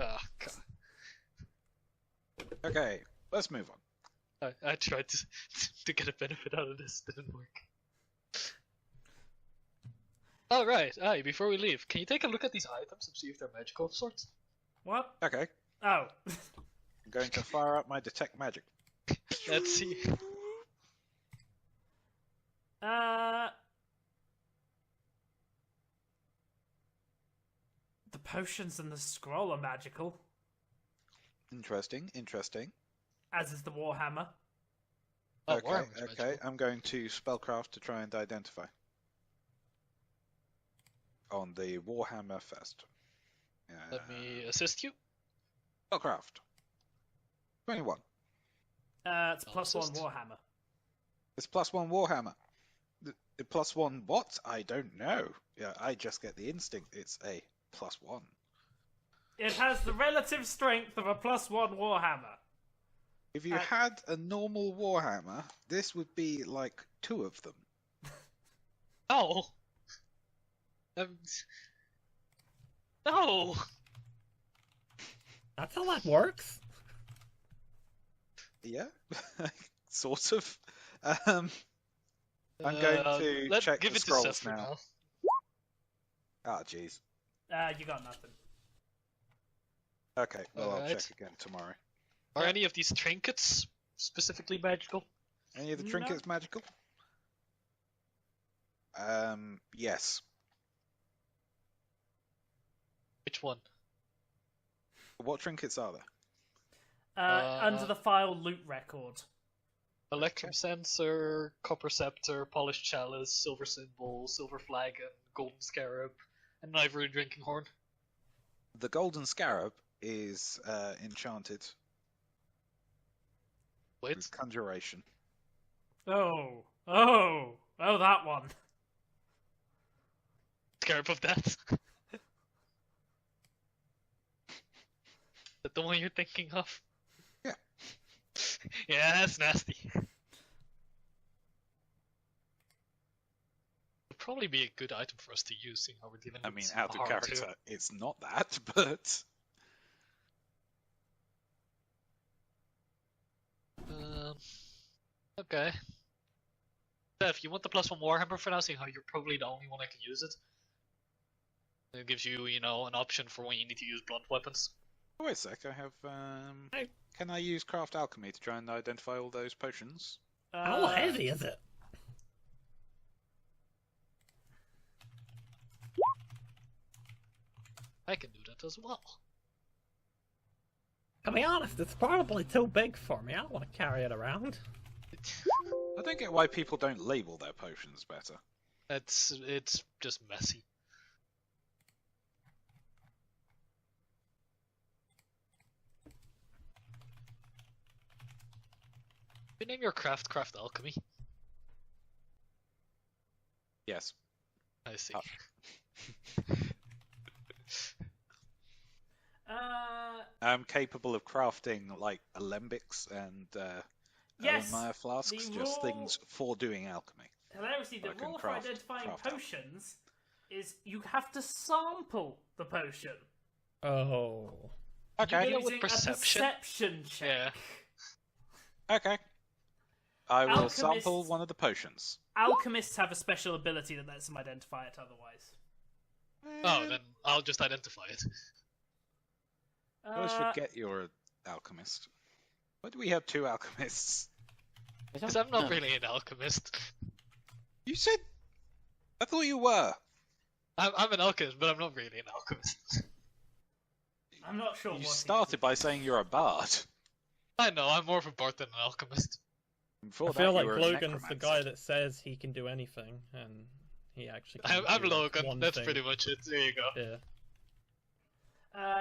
[SPEAKER 1] Ah, God.
[SPEAKER 3] Okay, let's move on.
[SPEAKER 1] I tried to get a benefit out of this, didn't work. Alright, before we leave, can you take a look at these items and see if they're magical of sorts?
[SPEAKER 2] What?
[SPEAKER 3] Okay,
[SPEAKER 2] Oh.
[SPEAKER 3] I'm going to fire up my detect magic.
[SPEAKER 1] Let's see.
[SPEAKER 2] The potions and the scroll are magical,
[SPEAKER 3] Interesting.
[SPEAKER 2] as is the Warhammer.
[SPEAKER 1] Oh,
[SPEAKER 3] Okay,
[SPEAKER 1] Warhammer's
[SPEAKER 3] okay.
[SPEAKER 1] magical.
[SPEAKER 3] I'm going to spellcraft to try and identify. On the Warhammer first.
[SPEAKER 1] Let me assist you.
[SPEAKER 3] Spellcraft. 21.
[SPEAKER 2] It's
[SPEAKER 1] I'll
[SPEAKER 2] plus one
[SPEAKER 1] assist.
[SPEAKER 2] Warhammer.
[SPEAKER 3] It's +1 Warhammer. The +1 what? I don't know. Yeah, I just get the instinct. It's a +1.
[SPEAKER 2] It has the relative strength of a plus one Warhammer.
[SPEAKER 3] If you had a normal Warhammer, this would be like 2 of them.
[SPEAKER 1] No! No!
[SPEAKER 4] That's how that works.
[SPEAKER 3] Yeah, sort of. I'm going to
[SPEAKER 1] let's
[SPEAKER 3] check
[SPEAKER 1] give
[SPEAKER 3] the
[SPEAKER 1] it to
[SPEAKER 3] scrolls
[SPEAKER 1] Seth for
[SPEAKER 3] now. Ah, jeez.
[SPEAKER 2] You got nothing.
[SPEAKER 3] Okay, well, I'll
[SPEAKER 1] Alright.
[SPEAKER 3] check again tomorrow.
[SPEAKER 1] Are any of these trinkets specifically magical?
[SPEAKER 3] Any of the
[SPEAKER 2] No.
[SPEAKER 3] trinkets magical? Yes.
[SPEAKER 1] Which one?
[SPEAKER 3] What trinkets are there?
[SPEAKER 2] Under the file loot record.
[SPEAKER 1] Electrum sensor, copper scepter, polished chalice, silver symbol, silver flagon, golden scarab, and an ivory drinking horn.
[SPEAKER 3] The golden scarab is enchanted
[SPEAKER 1] Wait,
[SPEAKER 3] with conjuration.
[SPEAKER 2] Oh, that one.
[SPEAKER 1] scarab of death. Is that the one you're thinking of?
[SPEAKER 3] Yeah.
[SPEAKER 1] Yeah, that's nasty. Would probably be a good item for us to use, seeing how we're dealing
[SPEAKER 3] I
[SPEAKER 1] with
[SPEAKER 3] mean, out of
[SPEAKER 1] harm
[SPEAKER 3] character,
[SPEAKER 1] too.
[SPEAKER 3] it's not that, but
[SPEAKER 1] Okay. Steph, you want the +1 Warhammer for now, seeing how you're probably the only one that can use it? It gives you, an option for when you need to use blunt weapons.
[SPEAKER 3] oh, wait a sec. I have. Can I use craft alchemy to try and identify all those potions?
[SPEAKER 4] How heavy is it?
[SPEAKER 1] I can do that as well.
[SPEAKER 4] To be honest, it's probably too big for me. I don't want to carry it around.
[SPEAKER 3] I don't get why people don't label their potions better.
[SPEAKER 1] It's just messy. You name your craft alchemy.
[SPEAKER 3] Yes.
[SPEAKER 1] I see.
[SPEAKER 3] I'm capable of crafting like alembics and
[SPEAKER 2] Yes,
[SPEAKER 3] Erlenmeyer flasks,
[SPEAKER 2] the
[SPEAKER 3] just
[SPEAKER 2] raw-
[SPEAKER 3] things for doing alchemy.
[SPEAKER 2] Hilariously, the
[SPEAKER 3] I can
[SPEAKER 2] rule for
[SPEAKER 3] craft
[SPEAKER 2] identifying
[SPEAKER 3] alchemy.
[SPEAKER 2] potions is you have to sample the potion.
[SPEAKER 4] Oh.
[SPEAKER 3] Okay.
[SPEAKER 1] do that with
[SPEAKER 2] Using
[SPEAKER 1] perception?
[SPEAKER 2] a perception check.
[SPEAKER 1] Yeah.
[SPEAKER 3] Okay. I will
[SPEAKER 2] Alchemists-
[SPEAKER 3] sample one of the potions.
[SPEAKER 2] Alchemists have a special ability that lets them identify it otherwise.
[SPEAKER 1] Oh, then I'll just identify it.
[SPEAKER 3] I always forget you're an alchemist. Why do we have 2 alchemists?
[SPEAKER 1] Because I'm not really an alchemist.
[SPEAKER 3] You said... I thought you were.
[SPEAKER 1] I'm an alchemist, but I'm not really an alchemist.
[SPEAKER 2] I'm not sure
[SPEAKER 3] You
[SPEAKER 2] what
[SPEAKER 3] started by saying you're a bard.
[SPEAKER 1] I know, I'm more of a bard than an alchemist.
[SPEAKER 3] Before
[SPEAKER 4] I feel
[SPEAKER 3] that,
[SPEAKER 4] like
[SPEAKER 3] you were a
[SPEAKER 4] Logan's the
[SPEAKER 3] necromancer.
[SPEAKER 4] guy that says he can do anything, and He actually.
[SPEAKER 1] I'm
[SPEAKER 4] can do, like,
[SPEAKER 1] Logan.
[SPEAKER 4] one
[SPEAKER 1] That's
[SPEAKER 4] thing.
[SPEAKER 1] pretty much it. There you go.
[SPEAKER 4] Yeah.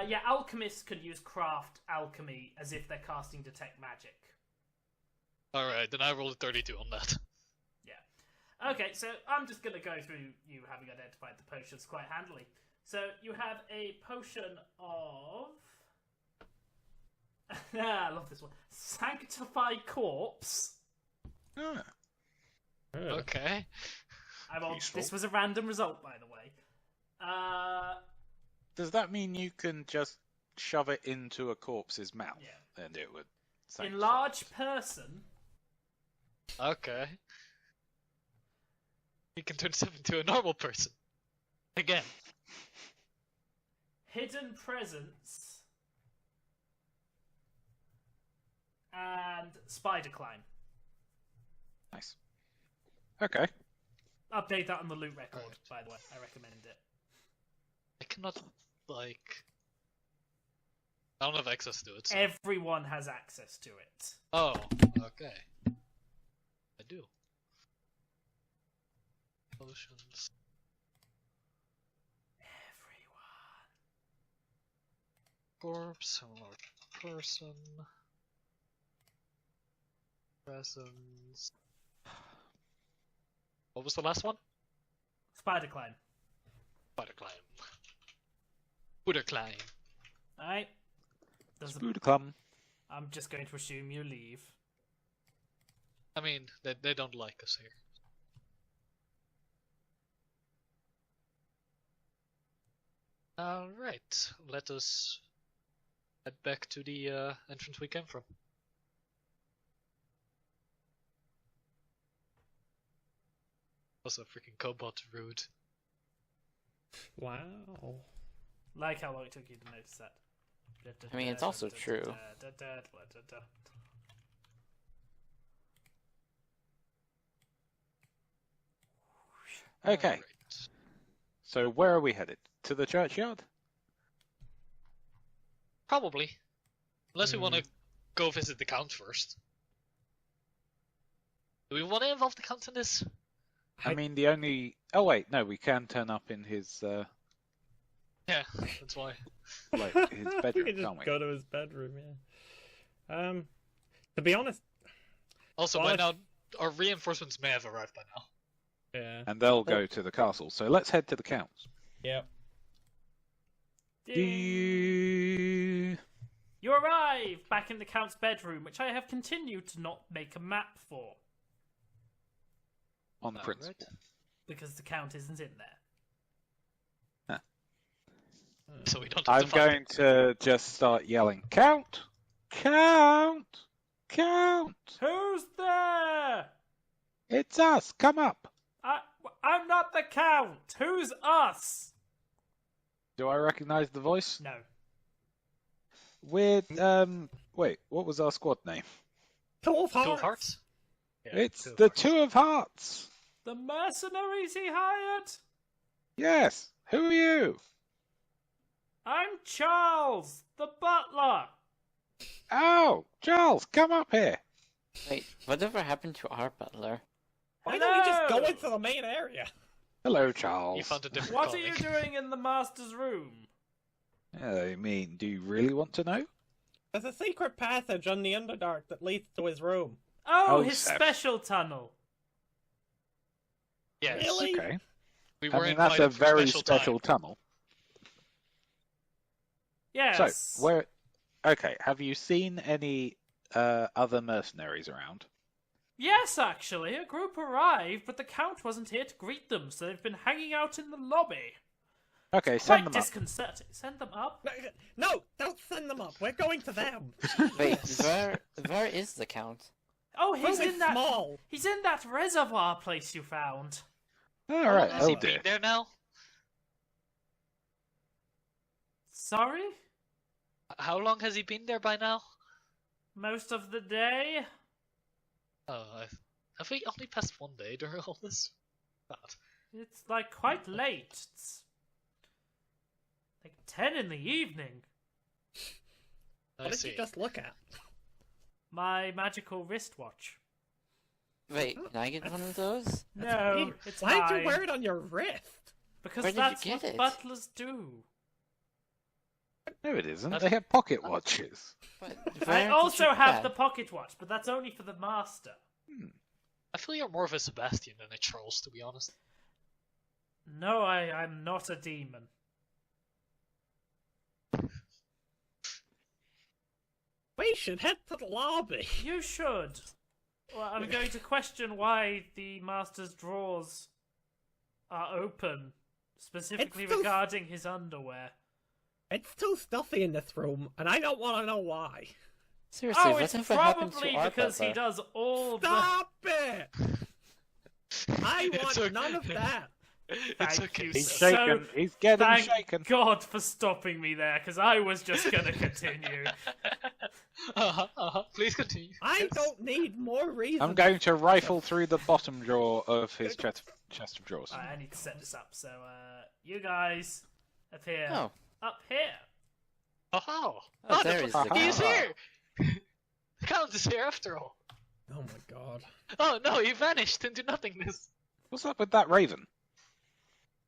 [SPEAKER 2] Yeah, alchemists could use craft alchemy as if they're casting detect magic.
[SPEAKER 1] Alright, then I rolled a 32 on that.
[SPEAKER 2] Yeah. Okay, so I'm just gonna go through you having identified the potions quite handily. So you have a potion of... I love this one. Sanctify Corpse.
[SPEAKER 3] Ah,
[SPEAKER 1] Okay.
[SPEAKER 3] Useful.
[SPEAKER 2] This was a random result, by the way.
[SPEAKER 3] does that mean you can just shove it into a corpse's mouth
[SPEAKER 2] Yeah.
[SPEAKER 3] and it would sanctify
[SPEAKER 2] Enlarge
[SPEAKER 3] it?
[SPEAKER 2] person.
[SPEAKER 1] Okay. You can turn yourself into a normal person. Again.
[SPEAKER 2] Hidden presence. And spider climb.
[SPEAKER 3] Nice. Okay.
[SPEAKER 2] Update that on the loot record,
[SPEAKER 1] Alright.
[SPEAKER 2] by the way. I recommend it.
[SPEAKER 1] I cannot, like... I don't have access to it, so...
[SPEAKER 2] Everyone has access to it.
[SPEAKER 1] Oh, okay. I do. Potions.
[SPEAKER 2] Everyone.
[SPEAKER 1] Corpse, or person. Presence. What was the last one?
[SPEAKER 2] Spider climb.
[SPEAKER 1] Spider climb. Buddha climb.
[SPEAKER 2] Alright.
[SPEAKER 3] Spoodaclum.
[SPEAKER 2] I'm just going to assume you leave.
[SPEAKER 1] I mean, they don't like us here. Alright, let us head back to the entrance we came from. Also, freaking cobot rude.
[SPEAKER 4] Wow.
[SPEAKER 2] Like how long it took you to notice that.
[SPEAKER 5] I mean, it's also true.
[SPEAKER 3] Okay.
[SPEAKER 1] Alright.
[SPEAKER 3] So where are we headed? To the churchyard?
[SPEAKER 1] Probably. Unless we want to go visit the Count first. Do we want to involve the Count in this?
[SPEAKER 3] I mean, the only... Oh, wait, no, we can turn up in his,
[SPEAKER 1] Yeah, that's why.
[SPEAKER 3] like, his
[SPEAKER 4] we
[SPEAKER 3] bedroom,
[SPEAKER 4] can just
[SPEAKER 3] can't we?
[SPEAKER 4] go to his bedroom, yeah. To be honest,
[SPEAKER 1] Also,
[SPEAKER 4] Well,
[SPEAKER 1] by
[SPEAKER 4] if-
[SPEAKER 1] now, our reinforcements may have arrived by now.
[SPEAKER 4] yeah.
[SPEAKER 3] And they'll go to the castle. So let's head to the Count's.
[SPEAKER 4] Yep.
[SPEAKER 3] Do you...
[SPEAKER 2] You arrive back in the Count's bedroom, which I have continued to not make a map for.
[SPEAKER 3] On the
[SPEAKER 1] Alright.
[SPEAKER 3] principle.
[SPEAKER 2] Because the Count isn't in there.
[SPEAKER 1] So we don't have
[SPEAKER 3] I'm
[SPEAKER 1] to find
[SPEAKER 3] going to just start yelling, Count! Count! Count!
[SPEAKER 2] Who's there?
[SPEAKER 3] It's us! Come up!
[SPEAKER 2] I'm not the Count. Who's us?
[SPEAKER 3] Do I recognize the voice?
[SPEAKER 2] No.
[SPEAKER 3] We're, wait, what was our squad name?
[SPEAKER 4] Two of
[SPEAKER 1] Two of Hearts? Yeah,
[SPEAKER 3] It's
[SPEAKER 1] Two of
[SPEAKER 3] the
[SPEAKER 1] Hearts.
[SPEAKER 3] Two of Hearts!
[SPEAKER 2] The mercenaries he hired?
[SPEAKER 3] Yes! Who are you?
[SPEAKER 2] I'm Charles, the butler.
[SPEAKER 3] Oh! Charles, come up here!
[SPEAKER 5] Wait, whatever happened to our butler?
[SPEAKER 4] Why don't we just go
[SPEAKER 2] Hello.
[SPEAKER 4] into the main area?
[SPEAKER 3] Hello, Charles.
[SPEAKER 1] You found a different
[SPEAKER 2] What are you
[SPEAKER 1] colleague.
[SPEAKER 2] doing in the master's room?
[SPEAKER 3] I mean, do you really want to know?
[SPEAKER 4] There's a secret passage on the Underdark that leads to his room.
[SPEAKER 2] Oh,
[SPEAKER 3] Oh,
[SPEAKER 2] his
[SPEAKER 3] Seth.
[SPEAKER 2] special tunnel.
[SPEAKER 1] Yes.
[SPEAKER 4] Really?
[SPEAKER 3] Okay.
[SPEAKER 1] We
[SPEAKER 3] I
[SPEAKER 1] were
[SPEAKER 3] mean, that's a
[SPEAKER 1] invited for
[SPEAKER 3] very
[SPEAKER 1] special
[SPEAKER 3] special
[SPEAKER 1] time.
[SPEAKER 3] tunnel.
[SPEAKER 2] Yes.
[SPEAKER 3] So, where... Okay, have you seen any other mercenaries around?
[SPEAKER 2] Yes, actually, a group arrived, but the Count wasn't here to greet them, so they've been hanging out in the lobby.
[SPEAKER 3] Okay, send
[SPEAKER 2] Quite
[SPEAKER 3] them up.
[SPEAKER 2] disconcerting. Send them up?
[SPEAKER 4] No, don't send them up. We're going to them.
[SPEAKER 5] Wait, where is the Count?
[SPEAKER 2] Oh, he's
[SPEAKER 4] Room
[SPEAKER 2] in
[SPEAKER 4] is
[SPEAKER 2] that.
[SPEAKER 4] small.
[SPEAKER 2] He's in that reservoir place you found.
[SPEAKER 3] Alright,
[SPEAKER 1] Has
[SPEAKER 3] oh
[SPEAKER 1] he
[SPEAKER 3] dear.
[SPEAKER 1] been there now?
[SPEAKER 2] Sorry?
[SPEAKER 1] How long has he been there by now?
[SPEAKER 2] Most of the day?
[SPEAKER 1] Oh, have we only passed one day during all this? God.
[SPEAKER 2] It's like quite late. It's like 10 in the evening.
[SPEAKER 1] I
[SPEAKER 4] What did
[SPEAKER 1] see.
[SPEAKER 4] you just look at?
[SPEAKER 2] My magical wristwatch.
[SPEAKER 5] Wait, can I get one of those?
[SPEAKER 2] No, it's
[SPEAKER 4] Why did
[SPEAKER 2] mine.
[SPEAKER 4] you wear it on your wrist?
[SPEAKER 2] Because
[SPEAKER 5] Where did you
[SPEAKER 2] that's
[SPEAKER 5] get
[SPEAKER 2] what
[SPEAKER 5] it?
[SPEAKER 2] butlers do.
[SPEAKER 3] No, it isn't. They have pocket watches.
[SPEAKER 5] But
[SPEAKER 2] I
[SPEAKER 5] where did
[SPEAKER 2] also
[SPEAKER 5] you
[SPEAKER 2] have
[SPEAKER 5] get
[SPEAKER 2] the
[SPEAKER 5] that?
[SPEAKER 2] pocket watch, but that's only for the master.
[SPEAKER 1] I feel you're more of a Sebastian than a Charles, to be honest.
[SPEAKER 2] No, I'm not a demon.
[SPEAKER 4] We should head to the lobby.
[SPEAKER 2] You should. Well, I'm going to question why the master's drawers are open, specifically
[SPEAKER 4] It's too-
[SPEAKER 2] regarding his underwear.
[SPEAKER 4] It's too stuffy in this room, and I don't want to know why.
[SPEAKER 5] Seriously,
[SPEAKER 2] Oh, it's
[SPEAKER 5] whatever happened
[SPEAKER 2] probably
[SPEAKER 5] to our
[SPEAKER 2] because he
[SPEAKER 5] butler?
[SPEAKER 2] does all the...
[SPEAKER 4] Stop it! I
[SPEAKER 1] It's
[SPEAKER 4] want
[SPEAKER 1] okay.
[SPEAKER 4] none of that.
[SPEAKER 1] It's
[SPEAKER 2] Thank
[SPEAKER 1] okay.
[SPEAKER 2] you,
[SPEAKER 3] He's
[SPEAKER 2] sir.
[SPEAKER 3] shaken. He's getting
[SPEAKER 2] Thank
[SPEAKER 3] shaken.
[SPEAKER 2] God for stopping me there, because I was just going to continue.
[SPEAKER 1] Please continue.
[SPEAKER 4] I don't need more reasons.
[SPEAKER 3] I'm going to rifle through the bottom drawer of his chest of drawers.
[SPEAKER 2] Alright, I need to set this up. So, you guys appear
[SPEAKER 5] Oh,
[SPEAKER 2] up here.
[SPEAKER 1] Oh,
[SPEAKER 5] oh, there is the
[SPEAKER 1] He's
[SPEAKER 3] Aha.
[SPEAKER 1] here! The Count is here after all.
[SPEAKER 4] Oh my god.
[SPEAKER 1] Oh no, he vanished into nothingness.
[SPEAKER 3] What's up with that raven?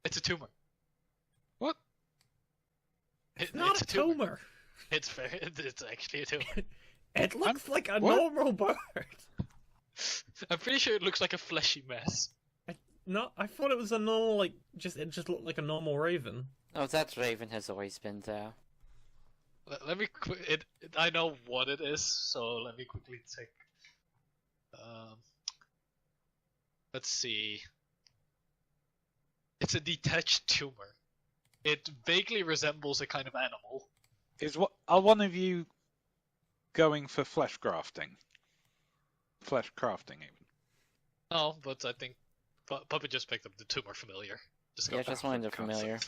[SPEAKER 1] It's a tumor.
[SPEAKER 3] What?
[SPEAKER 4] It's not a tumor.
[SPEAKER 1] It's fair. It's actually a tumor.
[SPEAKER 4] It looks like a
[SPEAKER 3] What?
[SPEAKER 4] normal bird.
[SPEAKER 1] I'm pretty sure it looks like a fleshy mess.
[SPEAKER 4] I thought it was a normal, it just looked like a normal raven.
[SPEAKER 5] oh, that raven has always been there.
[SPEAKER 1] Let me. I know what it is, so let me quickly check. Let's see. It's a detached tumor. It vaguely resembles a kind of animal.
[SPEAKER 3] Are one of you going for flesh grafting? Flesh crafting, even.
[SPEAKER 1] No, but I think Puppet just picked up the tumor familiar.
[SPEAKER 5] Yeah, just wanted the familiar.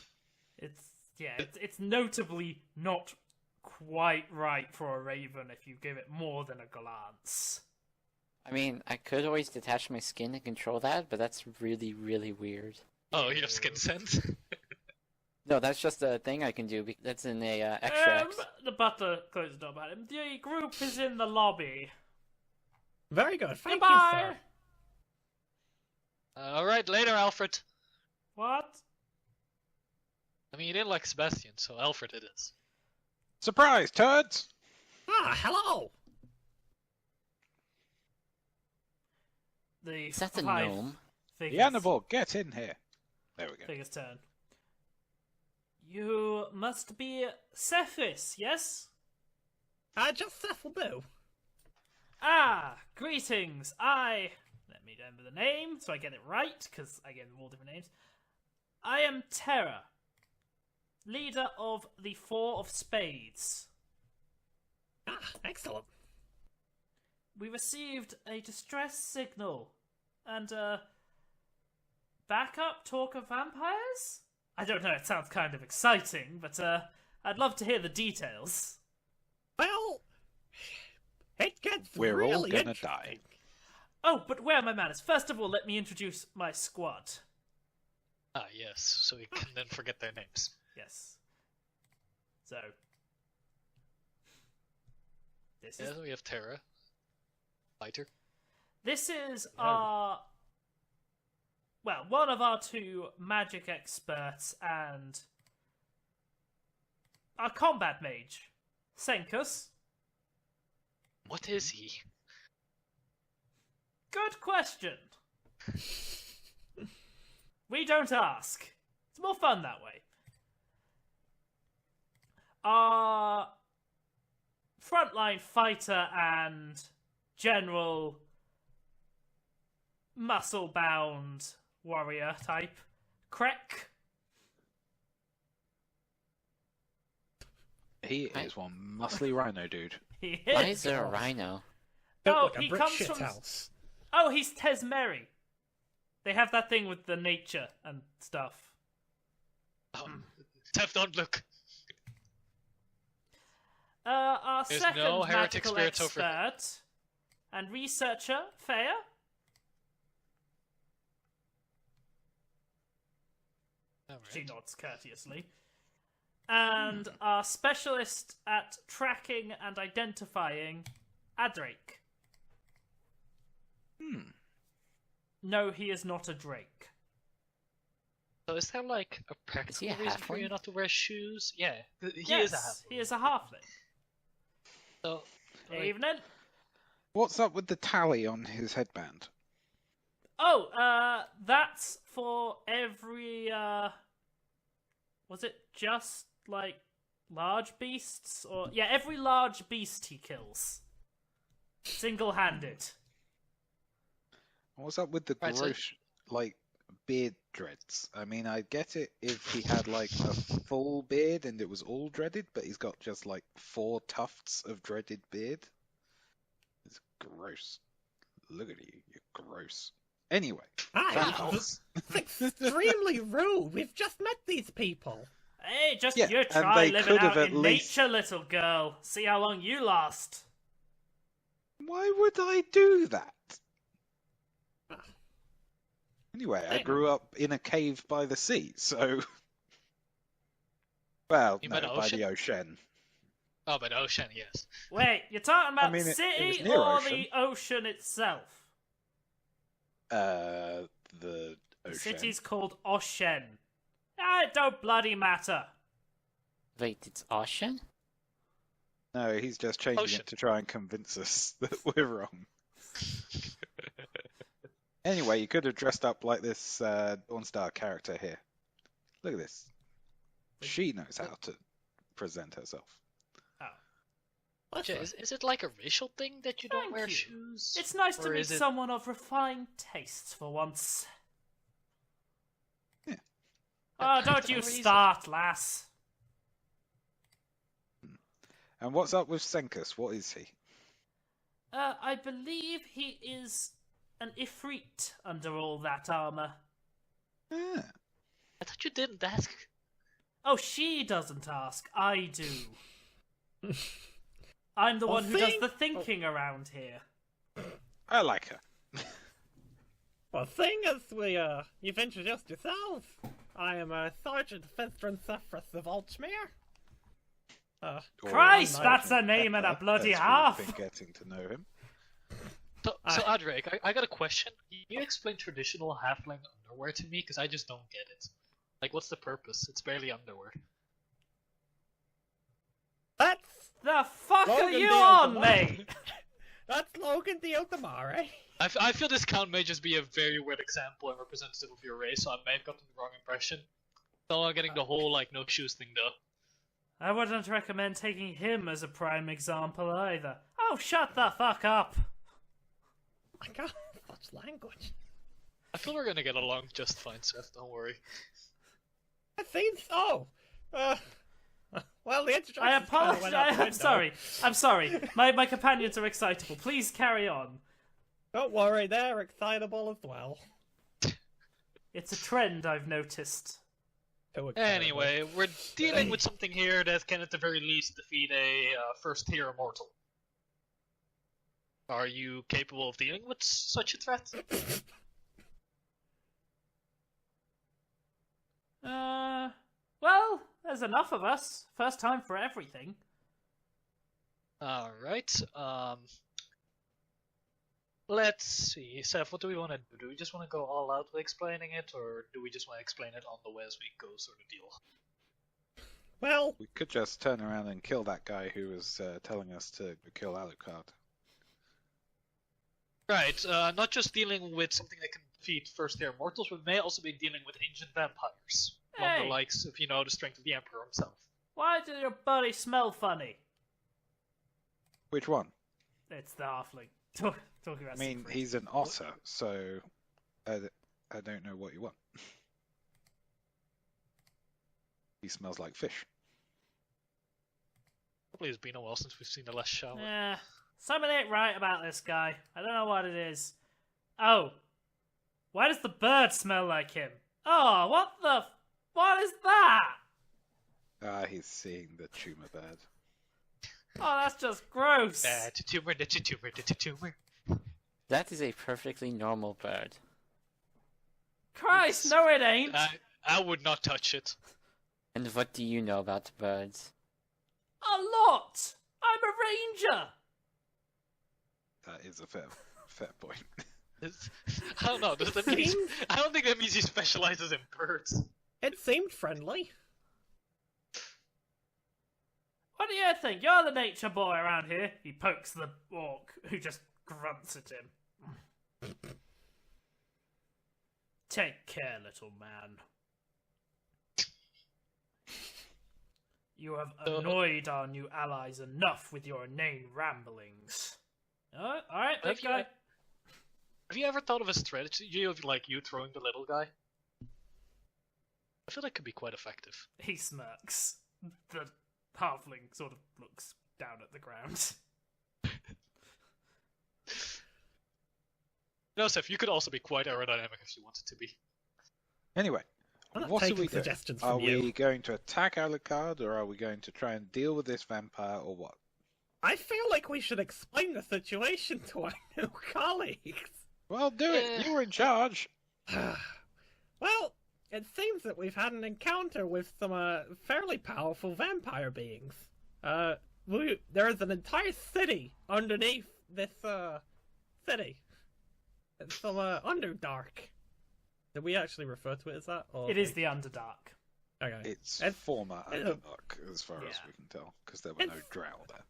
[SPEAKER 2] It's notably not quite right for a raven if you give it more than a glance.
[SPEAKER 5] I mean, I could always detach my skin and control that, but that's really, really weird.
[SPEAKER 1] Oh, you have skin sense?
[SPEAKER 5] No, that's just a thing I can do. That's in a extract.
[SPEAKER 2] The butler closed the door behind him. The group is in the lobby.
[SPEAKER 4] Very good. Thank
[SPEAKER 2] Goodbye.
[SPEAKER 4] you, sir.
[SPEAKER 1] Alright, later, Alfred.
[SPEAKER 2] What?
[SPEAKER 1] I mean, you didn't like Sebastian, so Alfred it is.
[SPEAKER 3] Surprise, turds!
[SPEAKER 4] Ah, hello.
[SPEAKER 2] The
[SPEAKER 5] Is that the
[SPEAKER 2] five
[SPEAKER 5] gnome?
[SPEAKER 2] figures,
[SPEAKER 3] The animal, get in here. There we go.
[SPEAKER 2] figures turn. You must be Cephas, yes?
[SPEAKER 4] Just Seth will do.
[SPEAKER 2] Ah, greetings. Let me remember the name so I get it right, because I gave them all different names. I am Terra, leader of the Four of Spades.
[SPEAKER 4] Ah, excellent.
[SPEAKER 2] We received a distress signal and backup talk of vampires? I don't know, it sounds kind of exciting, but I'd love to hear the details.
[SPEAKER 4] Well, it gets
[SPEAKER 3] We're all
[SPEAKER 4] really
[SPEAKER 3] gonna
[SPEAKER 4] interesting.
[SPEAKER 3] die.
[SPEAKER 2] Oh, but where are my manners? First of all, let me introduce my squad.
[SPEAKER 1] Ah, yes, so we can then forget their names.
[SPEAKER 2] Yes. So. This
[SPEAKER 1] Yeah,
[SPEAKER 2] is
[SPEAKER 1] so we have Terra. Fighter.
[SPEAKER 2] This is our... Well, one of our two magic experts and our combat mage, Senkus.
[SPEAKER 1] What is he?
[SPEAKER 2] Good question. We don't ask. It's more fun that way. Our frontline fighter and general muscle-bound warrior type, Krek.
[SPEAKER 3] He is one muscly rhino dude.
[SPEAKER 2] He
[SPEAKER 5] Why
[SPEAKER 2] is.
[SPEAKER 5] is there a rhino?
[SPEAKER 4] Built
[SPEAKER 2] Oh,
[SPEAKER 4] like a
[SPEAKER 2] he
[SPEAKER 4] brick
[SPEAKER 2] comes
[SPEAKER 4] shit
[SPEAKER 2] from...
[SPEAKER 4] house.
[SPEAKER 2] Oh, he's Tesmeri. They have that thing with the nature and stuff.
[SPEAKER 1] Tef, don't look.
[SPEAKER 2] Our
[SPEAKER 1] There's
[SPEAKER 2] second
[SPEAKER 1] no heretic
[SPEAKER 2] magical
[SPEAKER 1] spirits over here.
[SPEAKER 2] expert and researcher, Fea. She
[SPEAKER 1] Alright.
[SPEAKER 2] nods courteously. And our specialist at tracking and identifying, Adrake. No, he is not a drake.
[SPEAKER 1] So is there like a
[SPEAKER 5] Is he
[SPEAKER 1] practical
[SPEAKER 5] a
[SPEAKER 1] reason for you
[SPEAKER 5] halfling?
[SPEAKER 1] not to wear shoes? Yeah, he
[SPEAKER 2] Yes,
[SPEAKER 1] is a halfling.
[SPEAKER 2] he is a halfling.
[SPEAKER 1] So,
[SPEAKER 2] Evening.
[SPEAKER 3] What's up with the tally on his headband?
[SPEAKER 2] Oh, that's for every, was it just, like, large beasts? Or, yeah, every large beast he kills. Single-handed.
[SPEAKER 3] What's up with the
[SPEAKER 1] Right, so-
[SPEAKER 3] gross, like, beard dreads? I mean, I'd get it if he had, like, a full beard and it was all dreaded, but he's got just, like, 4 tufts of dreaded beard. It's gross. Look at you, you're gross. Anyway,
[SPEAKER 4] Hi,
[SPEAKER 3] that's
[SPEAKER 4] it's extremely rude. We've just met these people.
[SPEAKER 2] Hey, just
[SPEAKER 3] Yeah,
[SPEAKER 2] you
[SPEAKER 3] and
[SPEAKER 2] try
[SPEAKER 3] they
[SPEAKER 2] living
[SPEAKER 3] could have
[SPEAKER 2] out
[SPEAKER 3] at
[SPEAKER 2] in
[SPEAKER 3] least-
[SPEAKER 2] nature, little girl. See how long you last.
[SPEAKER 3] why would I do that? Anyway, I
[SPEAKER 4] Hey.
[SPEAKER 3] grew up in a cave by the sea, so... Well,
[SPEAKER 1] You
[SPEAKER 3] no,
[SPEAKER 1] meant
[SPEAKER 3] by
[SPEAKER 1] ocean?
[SPEAKER 3] the ocean.
[SPEAKER 1] oh, but ocean, yes.
[SPEAKER 2] Wait, you're talking about
[SPEAKER 3] mean, it was
[SPEAKER 2] city
[SPEAKER 3] near
[SPEAKER 2] or
[SPEAKER 3] ocean.
[SPEAKER 2] the ocean itself?
[SPEAKER 3] The
[SPEAKER 2] The
[SPEAKER 3] ocean.
[SPEAKER 2] city's called Oshen. Ah, it don't bloody matter.
[SPEAKER 5] Wait, it's ocean?
[SPEAKER 3] No, he's just changing
[SPEAKER 1] Ocean.
[SPEAKER 3] it to try and convince us that we're wrong. Anyway, you could have dressed up like this Dawnstar character here. Look at this. She knows how to present herself.
[SPEAKER 4] What's
[SPEAKER 1] Yeah,
[SPEAKER 4] that?
[SPEAKER 1] is it like a racial thing that you don't
[SPEAKER 2] Thank
[SPEAKER 1] wear
[SPEAKER 2] you.
[SPEAKER 1] shoes?
[SPEAKER 2] It's nice to
[SPEAKER 1] Or
[SPEAKER 2] meet
[SPEAKER 1] is it-
[SPEAKER 2] someone of refined tastes for once.
[SPEAKER 3] Yeah.
[SPEAKER 2] Oh, don't
[SPEAKER 1] That's
[SPEAKER 2] you
[SPEAKER 1] no reason.
[SPEAKER 2] start, lass.
[SPEAKER 3] And what's up with Senkus? What is he?
[SPEAKER 2] I believe he is an Ifrit under all that armor.
[SPEAKER 3] Ah,
[SPEAKER 1] I thought you didn't ask.
[SPEAKER 2] Oh, she doesn't ask. I do. I'm the
[SPEAKER 4] Well,
[SPEAKER 2] one who does
[SPEAKER 4] think-
[SPEAKER 2] the thinking around here.
[SPEAKER 3] I like her.
[SPEAKER 4] Well, seeing as you've introduced yourself, I am Sergeant Faeldrin of Altmere.
[SPEAKER 2] Christ,
[SPEAKER 3] Or
[SPEAKER 2] that's a
[SPEAKER 3] Sergeant
[SPEAKER 2] name and a
[SPEAKER 3] Pepper,
[SPEAKER 2] bloody
[SPEAKER 3] as we've
[SPEAKER 2] half.
[SPEAKER 3] been getting to know him.
[SPEAKER 1] So Adric, I got a question. Can you explain traditional halfling underwear to me? Because I just don't get it. Like, what's the purpose? It's barely underwear.
[SPEAKER 4] That's
[SPEAKER 2] The fuck are
[SPEAKER 4] Logan
[SPEAKER 2] you
[SPEAKER 4] Deal
[SPEAKER 2] on,
[SPEAKER 4] tomorrow.
[SPEAKER 2] mate?
[SPEAKER 4] That's Logan Deal tomorrow.
[SPEAKER 1] I feel this count may just be a very weird example and representative of your race, so I may have gotten the wrong impression. Still not getting the whole, like, no shoes thing, though.
[SPEAKER 2] I wouldn't recommend taking him as a prime example either. Oh, shut the fuck up.
[SPEAKER 4] I can't such language.
[SPEAKER 1] I feel we're gonna get along just fine, Seth, don't worry.
[SPEAKER 4] It seems so. Well, the introduction.
[SPEAKER 2] I apologize. I'm sorry. My companions are excitable. Please carry on.
[SPEAKER 4] Don't worry, they're excitable as well.
[SPEAKER 2] It's a trend I've noticed.
[SPEAKER 4] Too excitable.
[SPEAKER 1] Anyway, we're dealing with something here that can at the very least defeat a first-tier immortal. Are you capable of dealing with such a threat?
[SPEAKER 2] Well, there's enough of us. First time for everything.
[SPEAKER 1] Alright, let's see. Seth, what do we want to do? Do we just want to go all out with explaining it, or do we just want to explain it on the way as we go sort of deal?
[SPEAKER 4] Well,
[SPEAKER 3] We could just turn around and kill that guy who was telling us to kill Alucard.
[SPEAKER 1] Right, not just dealing with something that can defeat first-tier mortals, but may also be dealing with ancient vampires. Along
[SPEAKER 2] Hey!
[SPEAKER 1] the likes of, the strength of the Emperor himself.
[SPEAKER 2] Why does your body smell funny?
[SPEAKER 3] Which one?
[SPEAKER 2] It's the halfling. Talking about
[SPEAKER 3] I mean,
[SPEAKER 2] Siegfried.
[SPEAKER 3] he's an otter, so I don't know what you want. He smells like fish.
[SPEAKER 1] Probably has been a while since we've seen the last shower.
[SPEAKER 2] Yeah, something ain't right about this guy. I don't know what it is. Oh, why does the bird smell like him? Oh, what is that?
[SPEAKER 3] Ah, he's seeing the tumor bird.
[SPEAKER 2] Oh, that's just gross.
[SPEAKER 1] That's a tumor, that's a tumor, that's a tumor.
[SPEAKER 5] That is a perfectly normal bird.
[SPEAKER 2] Christ, no it ain't.
[SPEAKER 1] I would not touch it.
[SPEAKER 5] And what do you know about birds?
[SPEAKER 2] A lot. I'm a ranger.
[SPEAKER 3] That is a fair point.
[SPEAKER 1] I don't know. Does that mean I don't think that means he specializes in birds.
[SPEAKER 4] It seemed friendly.
[SPEAKER 2] What do you think? You're the nature boy around here. He pokes the orc, who just grunts at him. Take care, little man. You have annoyed our new allies enough with your inane ramblings. Alright, big guy.
[SPEAKER 1] Have you ever thought of a strategy of like you throwing the little guy? I feel that could be quite effective.
[SPEAKER 2] He smirks. The halfling sort of looks down at the ground.
[SPEAKER 1] No, Seth, you could also be quite aerodynamic if you wanted to be.
[SPEAKER 3] Anyway,
[SPEAKER 4] I'm not
[SPEAKER 3] what are
[SPEAKER 4] taking
[SPEAKER 3] we doing?
[SPEAKER 4] suggestions
[SPEAKER 3] Are
[SPEAKER 4] from you.
[SPEAKER 3] we going to attack Alucard, or are we going to try and deal with this vampire, or what?
[SPEAKER 4] I feel like we should explain the situation to our new colleagues.
[SPEAKER 3] Well, do it. You're in charge.
[SPEAKER 4] Well, it seems that we've had an encounter with some fairly powerful vampire beings. There's an entire city underneath this city. It's some Underdark. Did we actually refer to it as that? Or
[SPEAKER 2] It is the Underdark.
[SPEAKER 4] Okay.
[SPEAKER 3] It's
[SPEAKER 4] It's-
[SPEAKER 3] former Underdark, as far as
[SPEAKER 2] Yeah.
[SPEAKER 3] we can tell, because there were no
[SPEAKER 4] It's-
[SPEAKER 3] drow there.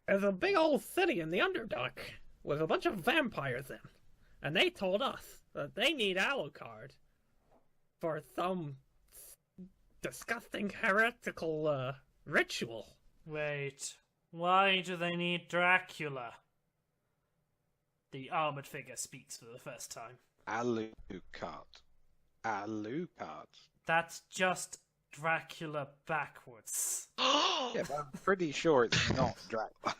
[SPEAKER 4] There's a big old city in the Underdark with a bunch of vampires in. And they told us that they need Alucard for some disgusting heretical ritual.
[SPEAKER 2] Wait, why do they need Dracula? The armoured figure speaks for the first time.
[SPEAKER 3] Alucard. Alucard.
[SPEAKER 2] That's just Dracula backwards.
[SPEAKER 3] Yeah, but I'm pretty sure it's not Dracula.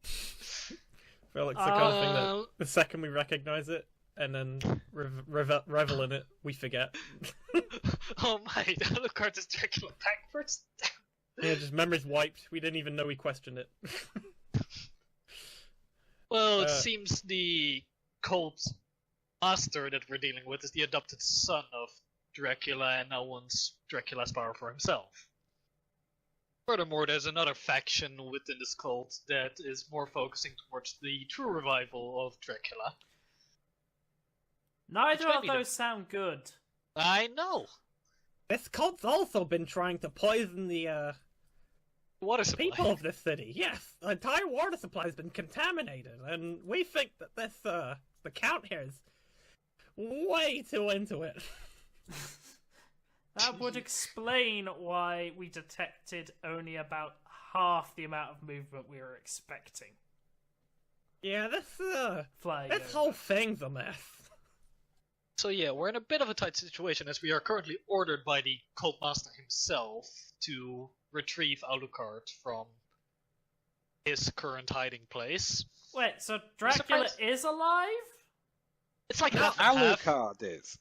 [SPEAKER 4] I feel like it's the kind of thing that the second we recognize it and then revel in it, we forget.
[SPEAKER 1] Oh my, Alucard is Dracula backwards?
[SPEAKER 4] Yeah, just memories wiped. We didn't even know we questioned it.
[SPEAKER 1] Well, it seems the cult master that we're dealing with is the adopted son of Dracula and now wants Dracula's power for himself. Furthermore, there's another faction within this cult that is more focusing towards the true revival of Dracula.
[SPEAKER 2] Neither
[SPEAKER 1] Which
[SPEAKER 2] of
[SPEAKER 1] might be
[SPEAKER 2] those sound good.
[SPEAKER 1] I know!
[SPEAKER 4] This cult's also been trying to poison the
[SPEAKER 1] Water supply.
[SPEAKER 4] people of this city. Yes, the entire water supply has been contaminated, and we think that this the Count here is way too into it.
[SPEAKER 2] That would explain why we detected only about half the amount of movement we were expecting.
[SPEAKER 4] Yeah,
[SPEAKER 2] Flying
[SPEAKER 4] this
[SPEAKER 2] over.
[SPEAKER 4] whole thing's a mess.
[SPEAKER 1] So yeah, we're in a bit of a tight situation as we are currently ordered by the cult master himself to retrieve Alucard from his current hiding place.
[SPEAKER 2] Wait, so Dracula
[SPEAKER 1] surprised-
[SPEAKER 2] is alive?
[SPEAKER 1] It's like
[SPEAKER 3] No,
[SPEAKER 1] half and half.
[SPEAKER 3] Alucard is.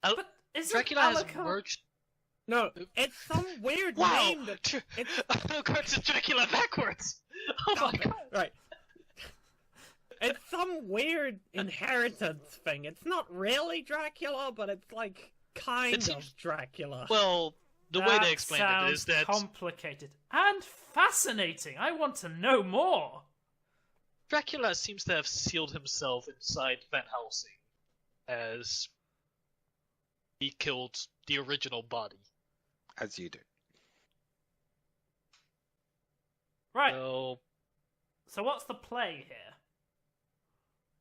[SPEAKER 2] But isn't
[SPEAKER 1] Dracula has
[SPEAKER 2] Alucard...
[SPEAKER 1] merged.
[SPEAKER 4] No, it's some weird
[SPEAKER 1] Wow!
[SPEAKER 4] name that it's
[SPEAKER 1] Alucard is Dracula backwards! Oh my god!
[SPEAKER 4] right. It's some weird inheritance thing. It's not really Dracula, but it's like kind
[SPEAKER 1] It seems-
[SPEAKER 4] of Dracula.
[SPEAKER 1] Well, the way
[SPEAKER 2] That
[SPEAKER 1] they explained it is
[SPEAKER 2] sounds
[SPEAKER 1] that
[SPEAKER 2] complicated and fascinating. I want to know more.
[SPEAKER 1] Dracula seems to have sealed himself inside Van Helsing as he killed the original body.
[SPEAKER 3] As you do.
[SPEAKER 2] Right.
[SPEAKER 1] So
[SPEAKER 2] So what's the play here?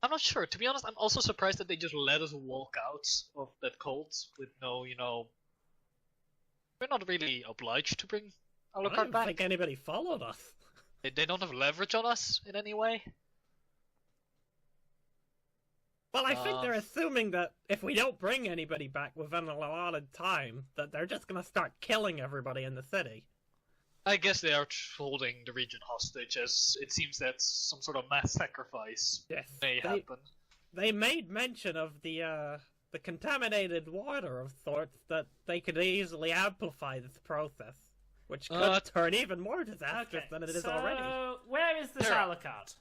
[SPEAKER 1] I'm not sure. To be honest, I'm also surprised that they just let us walk out of that cult with no, we're not really obliged to bring
[SPEAKER 4] I
[SPEAKER 1] Alucard
[SPEAKER 4] don't
[SPEAKER 1] back.
[SPEAKER 4] think anybody followed us.
[SPEAKER 1] They don't have leverage on us in any way.
[SPEAKER 4] Well, I think they're assuming that if we don't bring anybody back within a allotted time, that they're just gonna start killing everybody in the city.
[SPEAKER 1] I guess they are holding the region hostage, as it seems that some sort of mass sacrifice
[SPEAKER 4] Yes,
[SPEAKER 1] may happen.
[SPEAKER 4] they made mention of the contaminated water of sorts that they could easily amplify this process, which could turn even more disastrous than it is already.
[SPEAKER 2] Where is this
[SPEAKER 1] Here.
[SPEAKER 2] Alucard?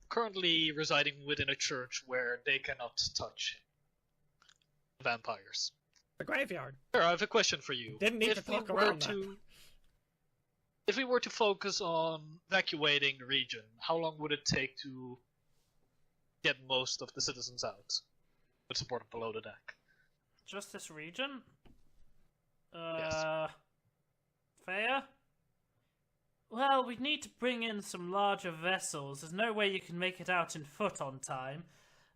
[SPEAKER 1] Currently residing within a church where they cannot touch vampires.
[SPEAKER 4] The graveyard.
[SPEAKER 1] Here, I have a question for you.
[SPEAKER 4] Didn't need
[SPEAKER 1] If
[SPEAKER 4] to talk
[SPEAKER 1] we were
[SPEAKER 4] around
[SPEAKER 1] to... If we were to focus on evacuating the region, how long would it take to get most of the citizens out with support below the deck?
[SPEAKER 2] Just this region?
[SPEAKER 1] Yes.
[SPEAKER 2] Fair? Well, we'd need to bring in some larger vessels. There's no way you can make it out in foot on time.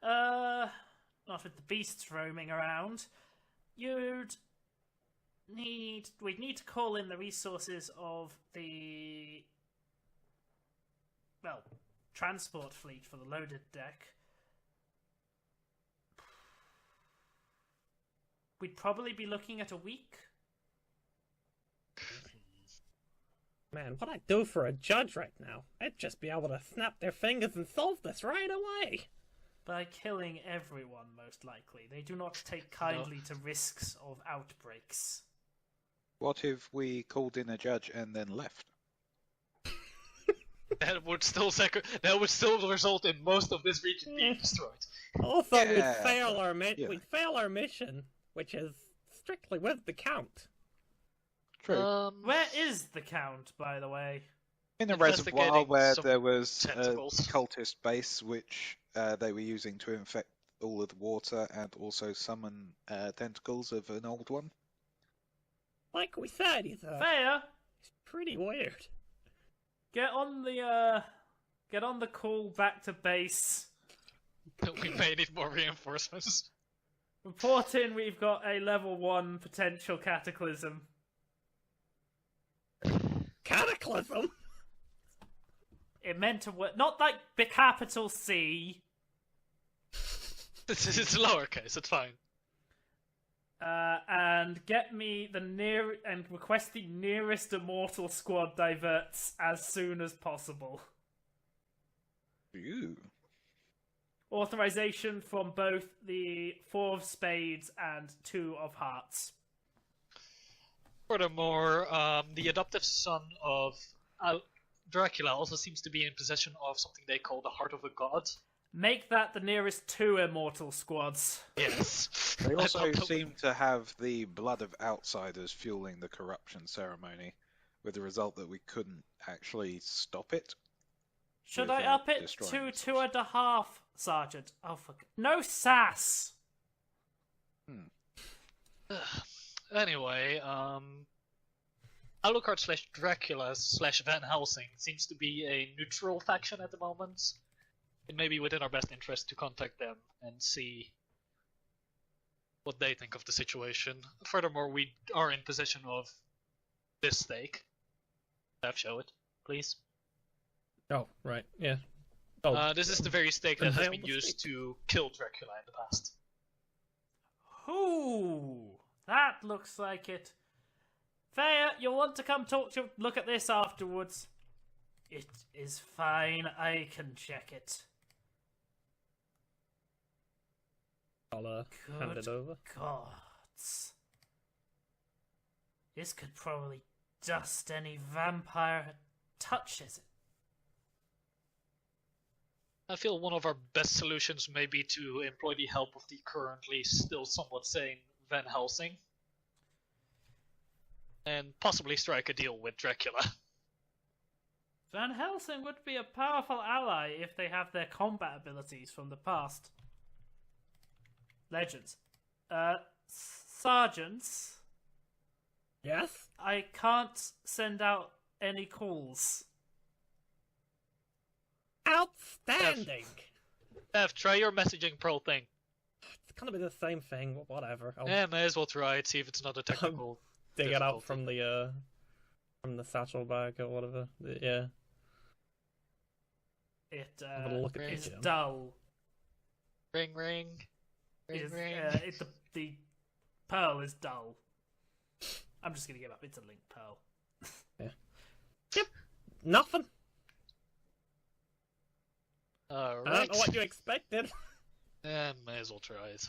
[SPEAKER 2] Not with the beasts roaming around. We'd need to call in the resources of the, well, transport fleet for the loaded deck. We'd probably be looking at a week.
[SPEAKER 4] Man, what I'd do for a judge right now? I'd just be able to snap their fingers and solve this right away.
[SPEAKER 2] By killing everyone, most likely. They do not take kindly to risks of outbreaks.
[SPEAKER 3] What if we called in a judge and then left?
[SPEAKER 1] That would still result in most of this region being destroyed.
[SPEAKER 4] Also,
[SPEAKER 3] Yeah.
[SPEAKER 4] we'd fail our mission, which is strictly with the Count.
[SPEAKER 3] True.
[SPEAKER 2] Where is the Count, by the way?
[SPEAKER 3] In a reservoir
[SPEAKER 1] investigating
[SPEAKER 3] where
[SPEAKER 1] some
[SPEAKER 3] there was a
[SPEAKER 1] tentacles.
[SPEAKER 3] cultist base which they were using to infect all of the water and also summon tentacles of an old one.
[SPEAKER 4] Like we said, he's
[SPEAKER 2] Fair!
[SPEAKER 4] pretty weird.
[SPEAKER 2] Get on the call back to base.
[SPEAKER 1] We may need more reinforcements.
[SPEAKER 2] Report in, we've got a level 1 potential cataclysm.
[SPEAKER 4] Cataclysm?
[SPEAKER 2] It meant to work. Not like the capital C.
[SPEAKER 1] It's lowercase, it's fine.
[SPEAKER 2] And get me and request the nearest immortal squad diverts as soon as possible.
[SPEAKER 3] Ooh.
[SPEAKER 2] Authorization from both the 4 of spades and 2 of hearts.
[SPEAKER 1] Furthermore, the adoptive son of Dracula also seems to be in possession of something they call the Heart of a God.
[SPEAKER 2] Make that the nearest 2 immortal squads.
[SPEAKER 1] Yes.
[SPEAKER 3] They
[SPEAKER 1] I
[SPEAKER 3] also
[SPEAKER 1] thought that-
[SPEAKER 3] seem to have the blood of outsiders fueling the corruption ceremony, with the result that we couldn't actually stop it.
[SPEAKER 2] Should
[SPEAKER 3] Without
[SPEAKER 2] I up it
[SPEAKER 3] destroying
[SPEAKER 2] to
[SPEAKER 3] themselves.
[SPEAKER 2] 2.5, Sergeant? Oh, fuck. No sass!
[SPEAKER 1] Anyway, Alucard / Dracula / Van Helsing seems to be a neutral faction at the moment. It may be within our best interest to contact them and see what they think of the situation. Furthermore, we are in possession of this stake. Show it, please.
[SPEAKER 4] Oh, right, yeah. Oh,
[SPEAKER 1] This is the very stake that has
[SPEAKER 4] Inhale
[SPEAKER 1] been
[SPEAKER 4] the
[SPEAKER 1] used
[SPEAKER 4] stake.
[SPEAKER 1] to kill Dracula in the past.
[SPEAKER 2] Ooh, that looks like it. Fair, you'll want to come look at this afterwards. It is fine, I can check it.
[SPEAKER 4] I'll hand it
[SPEAKER 2] Good
[SPEAKER 4] over.
[SPEAKER 2] gods. This could probably dust any vampire that touches it.
[SPEAKER 1] I feel one of our best solutions may be to employ the help of the currently still somewhat sane Van Helsing. And possibly strike a deal with Dracula.
[SPEAKER 2] Van Helsing would be a powerful ally if they have their combat abilities from the past. Legends. Sergeants,
[SPEAKER 4] Yes?
[SPEAKER 2] I can't send out any calls.
[SPEAKER 4] Outstanding!
[SPEAKER 1] Ev, try your messaging pro thing.
[SPEAKER 4] It's gonna be the same thing, but whatever. I'll
[SPEAKER 1] May as well try it, see if it's not a technical
[SPEAKER 4] dig it out
[SPEAKER 1] difficulty.
[SPEAKER 4] from the satchel bag or whatever. Yeah.
[SPEAKER 2] It
[SPEAKER 4] Have a look at
[SPEAKER 2] is
[SPEAKER 4] it, Jim.
[SPEAKER 2] dull.
[SPEAKER 1] Ring ring. Ring
[SPEAKER 2] It is,
[SPEAKER 1] ring.
[SPEAKER 2] the pearl is dull. I'm just gonna give up. It's a link pearl.
[SPEAKER 4] Nothing. I
[SPEAKER 1] Alright.
[SPEAKER 4] don't know what you expected.
[SPEAKER 1] May as well try it.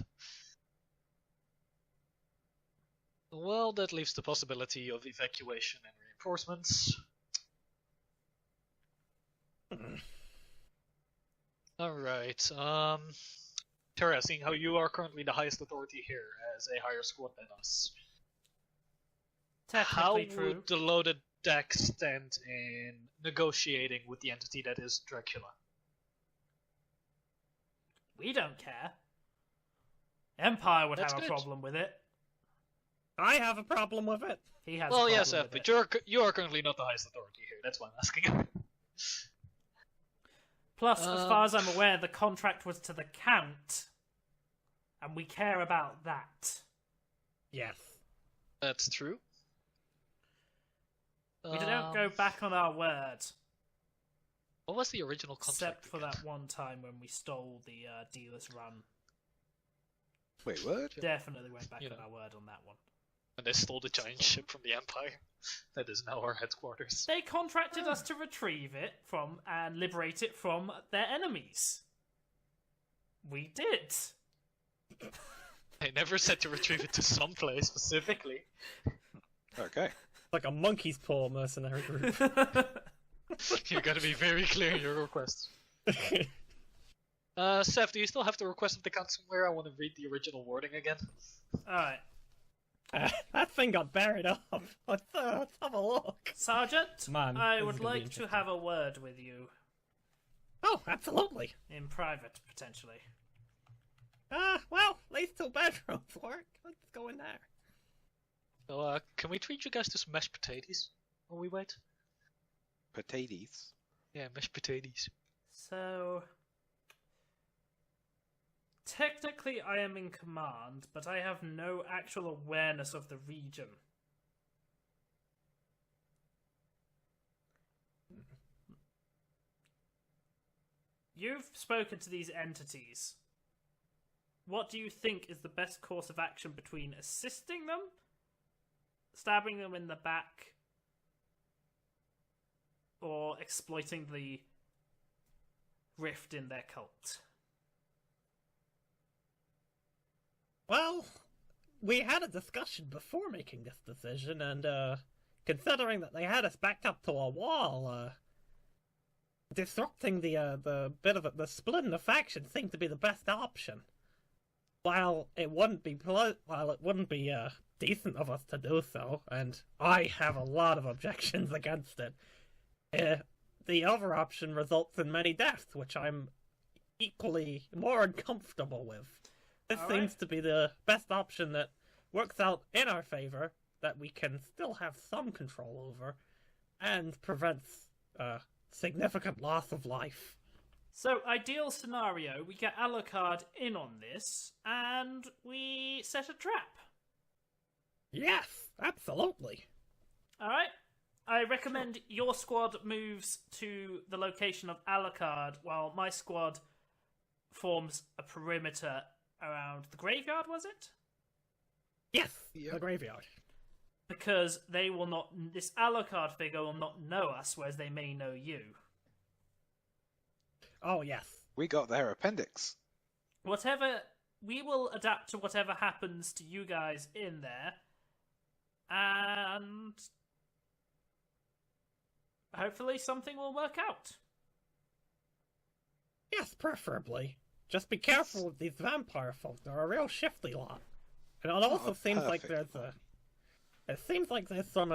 [SPEAKER 1] Well, that leaves the possibility of evacuation and reinforcements. Alright, Terra, seeing how you are currently the highest authority here as a higher squad than us, how
[SPEAKER 2] Technically true.
[SPEAKER 1] would the loaded that extent in negotiating with the entity that is Dracula?
[SPEAKER 2] We don't care. Empire would
[SPEAKER 1] That's
[SPEAKER 2] have a
[SPEAKER 1] good.
[SPEAKER 2] problem with it.
[SPEAKER 4] I have a problem with it.
[SPEAKER 2] He has
[SPEAKER 1] Well,
[SPEAKER 2] a
[SPEAKER 1] yes,
[SPEAKER 2] problem
[SPEAKER 1] but
[SPEAKER 2] with it.
[SPEAKER 1] you are currently not the highest authority here. That's why I'm asking.
[SPEAKER 2] Plus, as far as I'm aware, the contract was to the Count, and we care about that.
[SPEAKER 4] Yes.
[SPEAKER 1] That's true.
[SPEAKER 2] We don't go back on our word,
[SPEAKER 1] What was the original contract?
[SPEAKER 2] except for that one time when we stole the dealer's run.
[SPEAKER 3] Wait, what?
[SPEAKER 2] Definitely went back
[SPEAKER 1] You
[SPEAKER 2] on
[SPEAKER 1] know.
[SPEAKER 2] our word on that one.
[SPEAKER 1] And they stole the giant ship from the Empire. That is now our headquarters.
[SPEAKER 2] They contracted us to retrieve it from and liberate it from their enemies. We did.
[SPEAKER 1] They never said to retrieve it to someplace specifically.
[SPEAKER 3] Okay.
[SPEAKER 4] Like a monkey's paw mercenary group.
[SPEAKER 1] You gotta be very clear in your request. Seth, do you still have the request of the count somewhere? I want to read the original wording again.
[SPEAKER 2] Alright.
[SPEAKER 4] That thing got buried up. Let's have a look.
[SPEAKER 2] Sergeant,
[SPEAKER 4] Man,
[SPEAKER 2] I
[SPEAKER 4] this is
[SPEAKER 2] would
[SPEAKER 4] gonna be
[SPEAKER 2] like to
[SPEAKER 4] interesting.
[SPEAKER 2] have a word with you.
[SPEAKER 4] Oh, absolutely.
[SPEAKER 2] In private, potentially.
[SPEAKER 4] Well, at least 2 bedrooms work. Let's go in there.
[SPEAKER 1] So, can we treat you guys to some mashed potatoes while we wait?
[SPEAKER 3] Potatoes.
[SPEAKER 1] Yeah, mashed potatoes.
[SPEAKER 2] So... Technically, I am in command, but I have no actual awareness of the region. You've spoken to these entities. What do you think is the best course of action between assisting them, stabbing them in the back, or exploiting the rift in their cult?
[SPEAKER 4] Well, we had a discussion before making this decision, and considering that they had us backed up to a wall, disrupting the bit of the split in the faction seemed to be the best option. While it wouldn't be decent of us to do so, and I have a lot of objections against it, the other option results in many deaths, which I'm equally more uncomfortable with. This
[SPEAKER 2] All
[SPEAKER 4] seems
[SPEAKER 2] right.
[SPEAKER 4] to be the best option that works out in our favor, that we can still have some control over, and prevents significant loss of life.
[SPEAKER 2] So, ideal scenario, we get Alucard in on this, and we set a trap.
[SPEAKER 4] Yes, absolutely.
[SPEAKER 2] Alright? I recommend your squad moves to the location of Alucard, while my squad forms a perimeter around the graveyard, was it?
[SPEAKER 4] Yes,
[SPEAKER 3] Yep.
[SPEAKER 4] the graveyard.
[SPEAKER 2] Because they will not... This Alucard figure will not know us, whereas they may know you.
[SPEAKER 4] Oh, yes.
[SPEAKER 3] We got their appendix.
[SPEAKER 2] Whatever... We will adapt to whatever happens to you guys in there, and... hopefully something will work out.
[SPEAKER 4] Yes, preferably. Just be careful with these vampire folk. They're a real shifty lot. And it also seems like
[SPEAKER 3] perfect.
[SPEAKER 4] It seems like there's some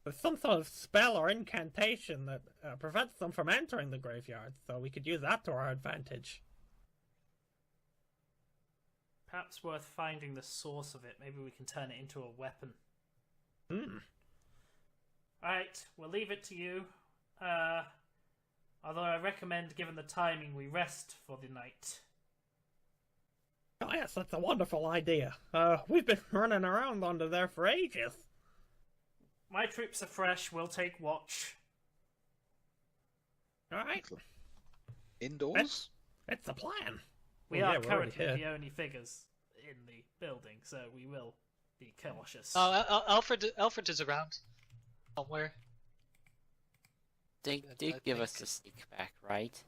[SPEAKER 4] sort of spell or incantation that prevents them from entering the graveyard, so we could use that to our advantage.
[SPEAKER 2] Perhaps worth finding the source of it. Maybe we can turn it into a weapon. Alright, we'll leave it to you. Although I recommend, given the timing, we rest for the night.
[SPEAKER 4] Oh yes, that's a wonderful idea. We've been running around under there for ages.
[SPEAKER 2] My troops are fresh, we'll take watch.
[SPEAKER 4] Alright,
[SPEAKER 3] Indoors?
[SPEAKER 4] it's a plan.
[SPEAKER 2] We
[SPEAKER 4] Well,
[SPEAKER 2] are
[SPEAKER 4] yeah, we're already
[SPEAKER 2] currently
[SPEAKER 4] here.
[SPEAKER 2] the only figures in the building, so we will be cautious.
[SPEAKER 1] Alfred is around somewhere.
[SPEAKER 5] They
[SPEAKER 1] I
[SPEAKER 5] did give us
[SPEAKER 1] think-
[SPEAKER 5] the sneak back, right?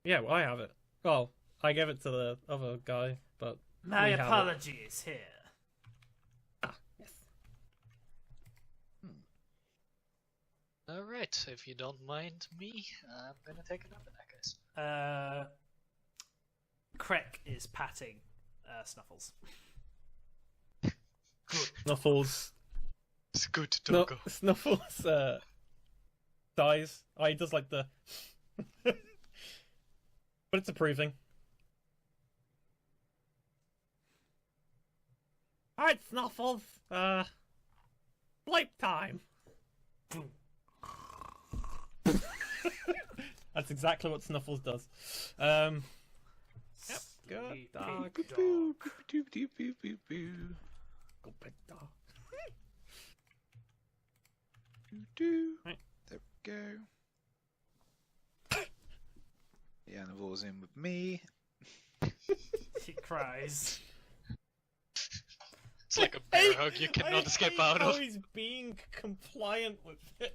[SPEAKER 4] Yeah, well, I have it. Well, I gave it to the other guy, but
[SPEAKER 2] My
[SPEAKER 4] we have it.
[SPEAKER 2] apologies here.
[SPEAKER 4] Ah, yes.
[SPEAKER 1] Alright, if you don't mind me, I'm gonna take a nap in that case.
[SPEAKER 2] Krek is patting Snuffles.
[SPEAKER 4] Snuffles
[SPEAKER 1] It's good to talk.
[SPEAKER 4] Snuffles dies. Oh, he does like the... but it's approving. Alright, Snuffles. Sleep time. That's exactly what Snuffles does. Yep, good dog.
[SPEAKER 3] Boo, boo, boo, boo, boo, boo.
[SPEAKER 4] Good big dog.
[SPEAKER 3] Do.
[SPEAKER 4] Right.
[SPEAKER 3] There we go. The animal's in with me.
[SPEAKER 2] He cries.
[SPEAKER 1] It's like a bear hug you cannot escape out
[SPEAKER 4] how
[SPEAKER 1] of.
[SPEAKER 4] he's being compliant with it.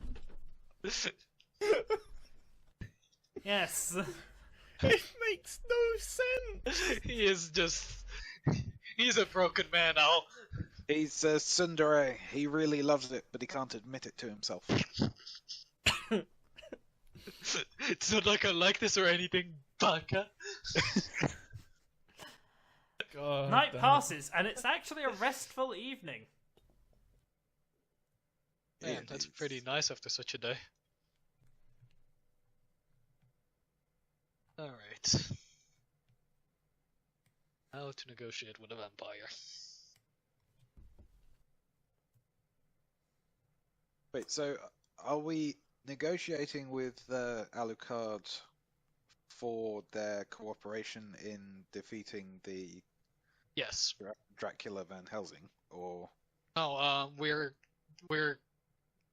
[SPEAKER 2] Yes.
[SPEAKER 4] It makes no sense.
[SPEAKER 1] He is just... He's a broken man now.
[SPEAKER 3] He's a tsundere. He really loves it, but he can't admit it to himself.
[SPEAKER 1] It's not like I like this or anything, baka.
[SPEAKER 4] God
[SPEAKER 2] Night
[SPEAKER 4] damn.
[SPEAKER 2] passes, and it's actually a restful evening.
[SPEAKER 1] Man,
[SPEAKER 3] It
[SPEAKER 1] that's
[SPEAKER 3] is.
[SPEAKER 1] pretty nice after such a day. Alright. How to negotiate with a vampire.
[SPEAKER 3] Wait, so are we negotiating with Alucard for their cooperation in defeating the
[SPEAKER 1] Yes.
[SPEAKER 3] Dracula Van Helsing, or
[SPEAKER 1] No, we're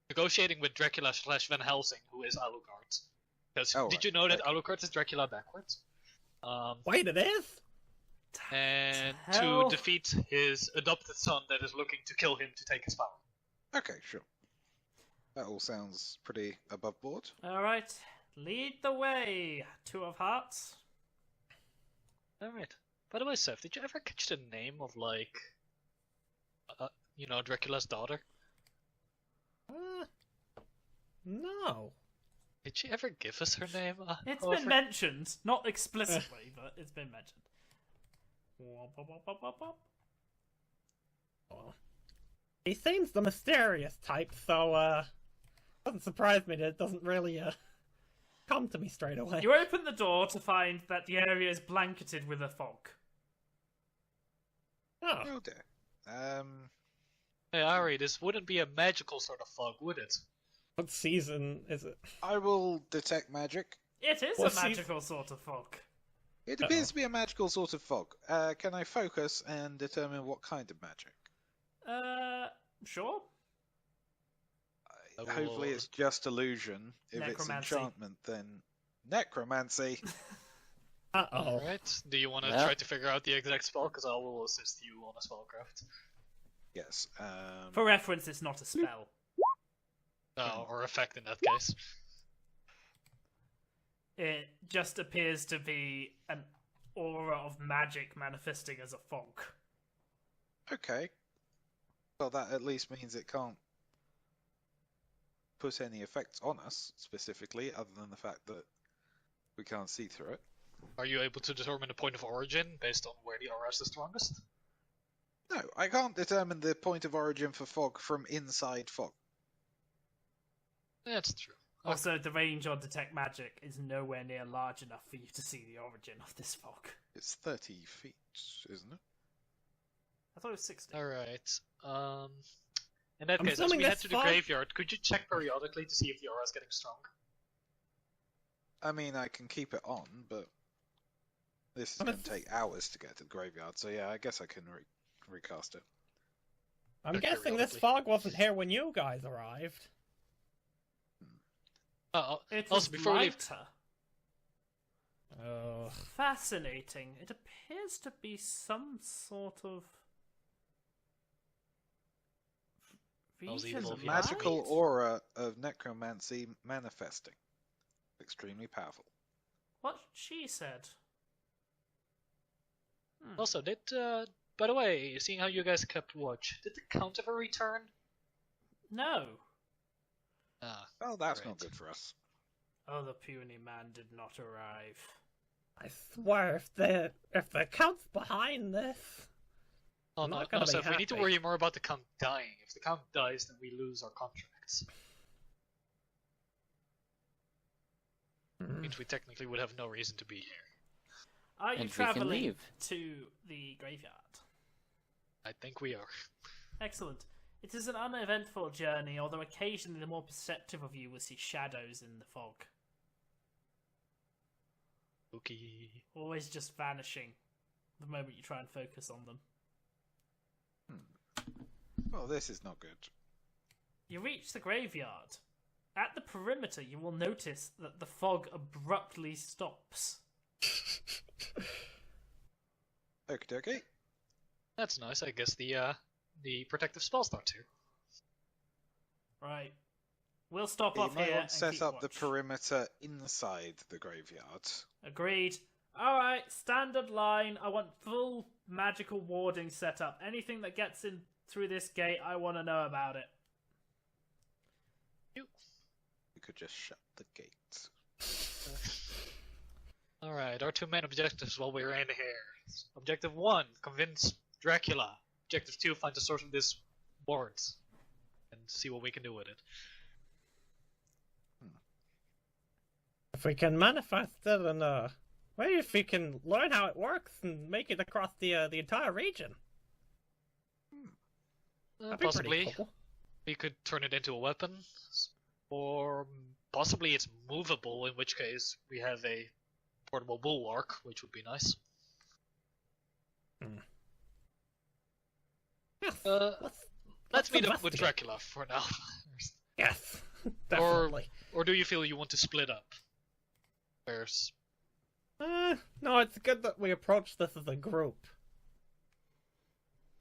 [SPEAKER 1] negotiating with Dracula / Van Helsing, who is Alucard. Because
[SPEAKER 3] Oh,
[SPEAKER 1] did you know that Alucard is Dracula backwards?
[SPEAKER 4] Wait, it is?
[SPEAKER 1] And
[SPEAKER 2] Hell.
[SPEAKER 1] to defeat his adopted son that is looking to kill him to take his power.
[SPEAKER 3] okay, sure. That all sounds pretty above board.
[SPEAKER 2] Alright, lead the way, Two of Hearts.
[SPEAKER 1] Alright. By the way, Seth, did you ever catch the name of, like, Dracula's daughter?
[SPEAKER 4] No.
[SPEAKER 1] Did she ever give us her name?
[SPEAKER 2] It's
[SPEAKER 1] Oh,
[SPEAKER 2] been mentioned, not explicitly, but it's been mentioned. Wop, wop, wop, wop, wop, wop.
[SPEAKER 4] Oh. He seems the mysterious type, so, doesn't surprise me that it doesn't really, come to me straight away.
[SPEAKER 2] You open the door to find that the area is blanketed with a fog.
[SPEAKER 4] Oh.
[SPEAKER 3] Oh dear.
[SPEAKER 1] Hey, Ari, this wouldn't be a magical sort of fog, would it?
[SPEAKER 4] What season is it?
[SPEAKER 3] I will detect magic.
[SPEAKER 2] It is
[SPEAKER 4] What's
[SPEAKER 2] a
[SPEAKER 4] he-
[SPEAKER 2] magical sort of fog.
[SPEAKER 3] It appears to be a magical sort of fog. Can I focus and determine what kind of magic?
[SPEAKER 2] Sure.
[SPEAKER 1] I will-
[SPEAKER 3] Hopefully it's just illusion. If it's
[SPEAKER 2] Necromancy.
[SPEAKER 3] enchantment, then necromancy.
[SPEAKER 4] Uh-oh.
[SPEAKER 1] Alright, do you want to
[SPEAKER 5] Yeah.
[SPEAKER 1] try to figure out the exact spell? Because I will assist you on a spellcraft.
[SPEAKER 3] Yes.
[SPEAKER 2] For reference, it's not a spell.
[SPEAKER 1] Or effect in that case.
[SPEAKER 2] It just appears to be an aura of magic manifesting as a fog.
[SPEAKER 3] Okay. Well, that at least means it can't put any effects on us, specifically, other than the fact that we can't see through it.
[SPEAKER 1] Are you able to determine the point of origin based on where the aura is the strongest?
[SPEAKER 3] No, I can't determine the point of origin for fog from inside fog.
[SPEAKER 1] That's true.
[SPEAKER 2] Also, the range on detect magic is nowhere near large enough for you to see the origin of this fog.
[SPEAKER 3] It's 30 feet, isn't it?
[SPEAKER 2] I thought it was 60.
[SPEAKER 1] Alright, in that
[SPEAKER 4] I'm
[SPEAKER 1] case, as
[SPEAKER 4] assuming
[SPEAKER 1] we head
[SPEAKER 4] that's
[SPEAKER 1] to the
[SPEAKER 4] fine.
[SPEAKER 1] graveyard, could you check periodically to see if the aura is getting strong?
[SPEAKER 3] I mean, I can keep it on, but this is
[SPEAKER 4] I'm
[SPEAKER 3] going
[SPEAKER 4] ass-
[SPEAKER 3] to take hours to get to the graveyard, so yeah, I guess I can recast it.
[SPEAKER 4] I'm
[SPEAKER 1] Check
[SPEAKER 4] guessing this
[SPEAKER 1] periodically.
[SPEAKER 4] fog wasn't here when you guys arrived.
[SPEAKER 2] It was
[SPEAKER 1] Also, before we leave,
[SPEAKER 2] lighter.
[SPEAKER 4] Oh.
[SPEAKER 2] Fascinating. It appears to be some sort of
[SPEAKER 1] Those
[SPEAKER 2] region
[SPEAKER 1] evil
[SPEAKER 2] of
[SPEAKER 3] It's a magical
[SPEAKER 2] light?
[SPEAKER 3] aura of necromancy manifesting. Extremely powerful.
[SPEAKER 2] What she said.
[SPEAKER 1] also, by the way, seeing how you guys kept watch, did the Count ever return?
[SPEAKER 2] No.
[SPEAKER 1] Ah,
[SPEAKER 3] Well, that's not
[SPEAKER 1] Great.
[SPEAKER 3] good for us.
[SPEAKER 2] Oh, the puny man did not arrive.
[SPEAKER 4] I swear, if the Count's behind this...
[SPEAKER 1] Oh,
[SPEAKER 4] I'm
[SPEAKER 1] no,
[SPEAKER 4] not gonna
[SPEAKER 1] no,
[SPEAKER 4] be
[SPEAKER 1] Seth, we need to
[SPEAKER 4] happy.
[SPEAKER 1] worry more about the Count dying. If the Count dies, then we lose our contracts.
[SPEAKER 4] Hmm.
[SPEAKER 1] Means we technically would have no reason to be here.
[SPEAKER 2] Are you
[SPEAKER 5] And we can
[SPEAKER 2] traveling
[SPEAKER 5] leave.
[SPEAKER 2] to the graveyard?
[SPEAKER 1] I think we are.
[SPEAKER 2] Excellent. It is an uneventful journey, although occasionally the more perceptive of you will see shadows in the fog.
[SPEAKER 1] Spooky.
[SPEAKER 2] Always just vanishing the moment you try and focus on them.
[SPEAKER 3] Well, this is not good.
[SPEAKER 2] You reach the graveyard. At the perimeter, you will notice that the fog abruptly stops.
[SPEAKER 3] Okie dokie.
[SPEAKER 1] That's nice. I guess the protective spell starts here.
[SPEAKER 2] Right. We'll stop
[SPEAKER 3] You
[SPEAKER 2] off
[SPEAKER 3] might
[SPEAKER 2] here
[SPEAKER 3] want
[SPEAKER 2] and
[SPEAKER 3] to set
[SPEAKER 2] keep
[SPEAKER 3] up the
[SPEAKER 2] watch.
[SPEAKER 3] perimeter inside the graveyard.
[SPEAKER 2] Agreed. Alright, standard line. I want full magical warding set up. Anything that gets in through this gate, I want to know about it.
[SPEAKER 3] We could just shut the gate.
[SPEAKER 1] Alright, our two main objectives while we're in here. Objective 1, convince Dracula. Objective 2, find the source of this ward. And see what we can do with it.
[SPEAKER 4] If we can manifest it, and maybe if we can learn how it works and make it across the entire region. That'd be pretty
[SPEAKER 1] Possibly.
[SPEAKER 4] cool.
[SPEAKER 1] We could turn it into a weapon. Or possibly it's movable, in which case we have a portable bulwark, which would be nice.
[SPEAKER 4] Yes.
[SPEAKER 1] Let's meet up with
[SPEAKER 4] investigate.
[SPEAKER 1] Dracula for now.
[SPEAKER 4] Yes, definitely.
[SPEAKER 1] Or do you feel you want to split up? Where's...
[SPEAKER 4] No, it's good that we approach this as a group.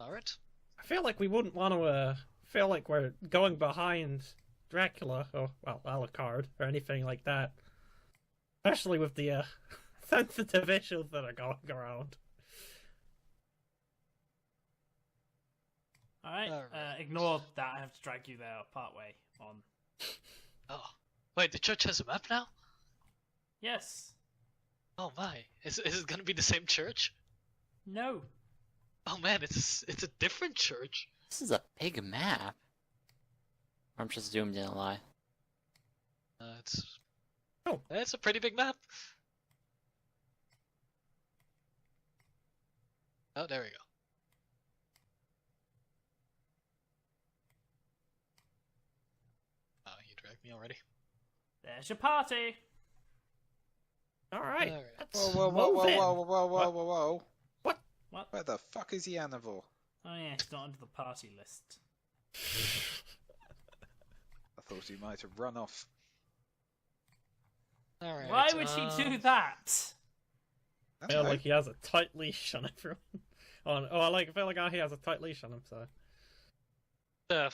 [SPEAKER 1] Alright.
[SPEAKER 4] I feel like we wouldn't want to feel like we're going behind Dracula, or, well, Alucard, or anything like that. Especially with the sensitive issues that are going around.
[SPEAKER 2] Alright,
[SPEAKER 1] Alright.
[SPEAKER 2] ignore that. I have to drag you there partway on.
[SPEAKER 1] Oh. Wait, the church has a map now?
[SPEAKER 2] Yes.
[SPEAKER 1] Oh my. Is it gonna be the same church?
[SPEAKER 2] No.
[SPEAKER 1] Oh man, it's a different church.
[SPEAKER 5] This is a big map. Or I'm just zoomed in a lie.
[SPEAKER 1] It's a pretty big map. Oh, there we go. Oh, you dragged me already.
[SPEAKER 2] There's your party.
[SPEAKER 4] Alright,
[SPEAKER 1] Alright.
[SPEAKER 4] let's
[SPEAKER 3] Whoa, whoa,
[SPEAKER 4] move
[SPEAKER 3] whoa,
[SPEAKER 4] in.
[SPEAKER 3] whoa, whoa, whoa, whoa, whoa, whoa.
[SPEAKER 4] What?
[SPEAKER 2] What?
[SPEAKER 3] Where the fuck is Yanival?
[SPEAKER 2] Oh yeah, it's not under the party list.
[SPEAKER 3] I thought he might have run off.
[SPEAKER 1] Alright.
[SPEAKER 2] Why would he do that?
[SPEAKER 4] I feel
[SPEAKER 3] Okay.
[SPEAKER 4] like he has a tight leash on everyone. I feel like he has a tight leash on him, so...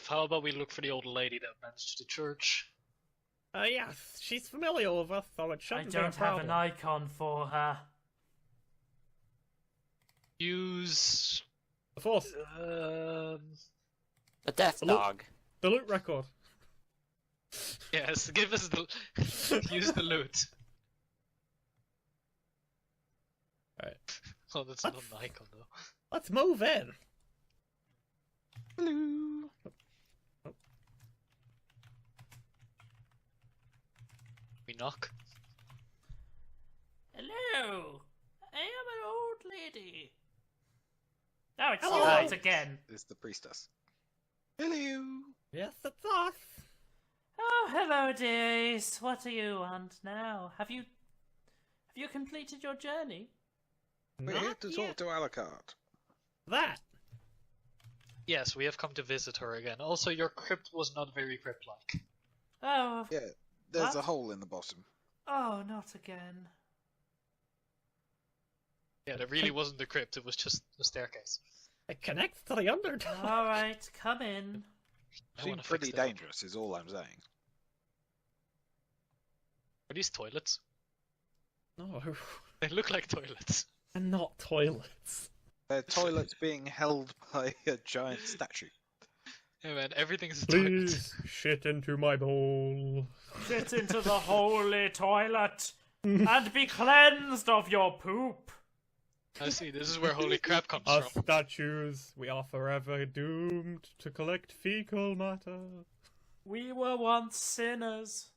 [SPEAKER 1] How about we look for the old lady that managed the church?
[SPEAKER 4] Yes, she's familiar with us, so it
[SPEAKER 2] I
[SPEAKER 4] shouldn't be a
[SPEAKER 2] don't have
[SPEAKER 4] problem.
[SPEAKER 2] an icon for her.
[SPEAKER 1] Use...
[SPEAKER 4] The Force,
[SPEAKER 5] The Death
[SPEAKER 4] Look.
[SPEAKER 5] Dog.
[SPEAKER 4] the loot record.
[SPEAKER 1] Yes, give us the... use the loot.
[SPEAKER 4] Alright.
[SPEAKER 1] Oh, that's not an icon though.
[SPEAKER 4] Let's move in.
[SPEAKER 3] Hello.
[SPEAKER 1] We knock.
[SPEAKER 2] Hello. I am an old lady. Oh, it's
[SPEAKER 4] Hello.
[SPEAKER 2] you once again.
[SPEAKER 3] It's the priestess. Hello.
[SPEAKER 4] Yes, it's us.
[SPEAKER 2] Oh, hello, dears. What do you want now? Have you completed your journey?
[SPEAKER 3] We're here
[SPEAKER 4] Not
[SPEAKER 3] to
[SPEAKER 4] yet.
[SPEAKER 3] talk to Alucard.
[SPEAKER 4] That.
[SPEAKER 1] Yes, we have come to visit her again. Also, your crypt was not very crypt-like.
[SPEAKER 2] Oh,
[SPEAKER 3] Yeah, there's
[SPEAKER 2] What?
[SPEAKER 3] a hole in the bottom.
[SPEAKER 2] oh, not again.
[SPEAKER 1] Yeah, that really wasn't the crypt, it was just the staircase.
[SPEAKER 4] It connects to the Underdark.
[SPEAKER 2] All right, come in.
[SPEAKER 1] I
[SPEAKER 3] Seems
[SPEAKER 1] wanna
[SPEAKER 3] pretty
[SPEAKER 1] fix that up.
[SPEAKER 3] dangerous, is all I'm saying.
[SPEAKER 1] Are these toilets?
[SPEAKER 4] No,
[SPEAKER 1] They look like toilets.
[SPEAKER 4] and not toilets.
[SPEAKER 3] They're toilets being held by a giant statue.
[SPEAKER 1] Hey man, everything's a toilet.
[SPEAKER 4] Please shit into my bowl.
[SPEAKER 2] Get into the holy toilet and be cleansed of your poop.
[SPEAKER 1] I see. This is where holy crap comes
[SPEAKER 4] Us
[SPEAKER 1] from.
[SPEAKER 4] statues, we are forever doomed to collect fecal matter.
[SPEAKER 2] We were once sinners.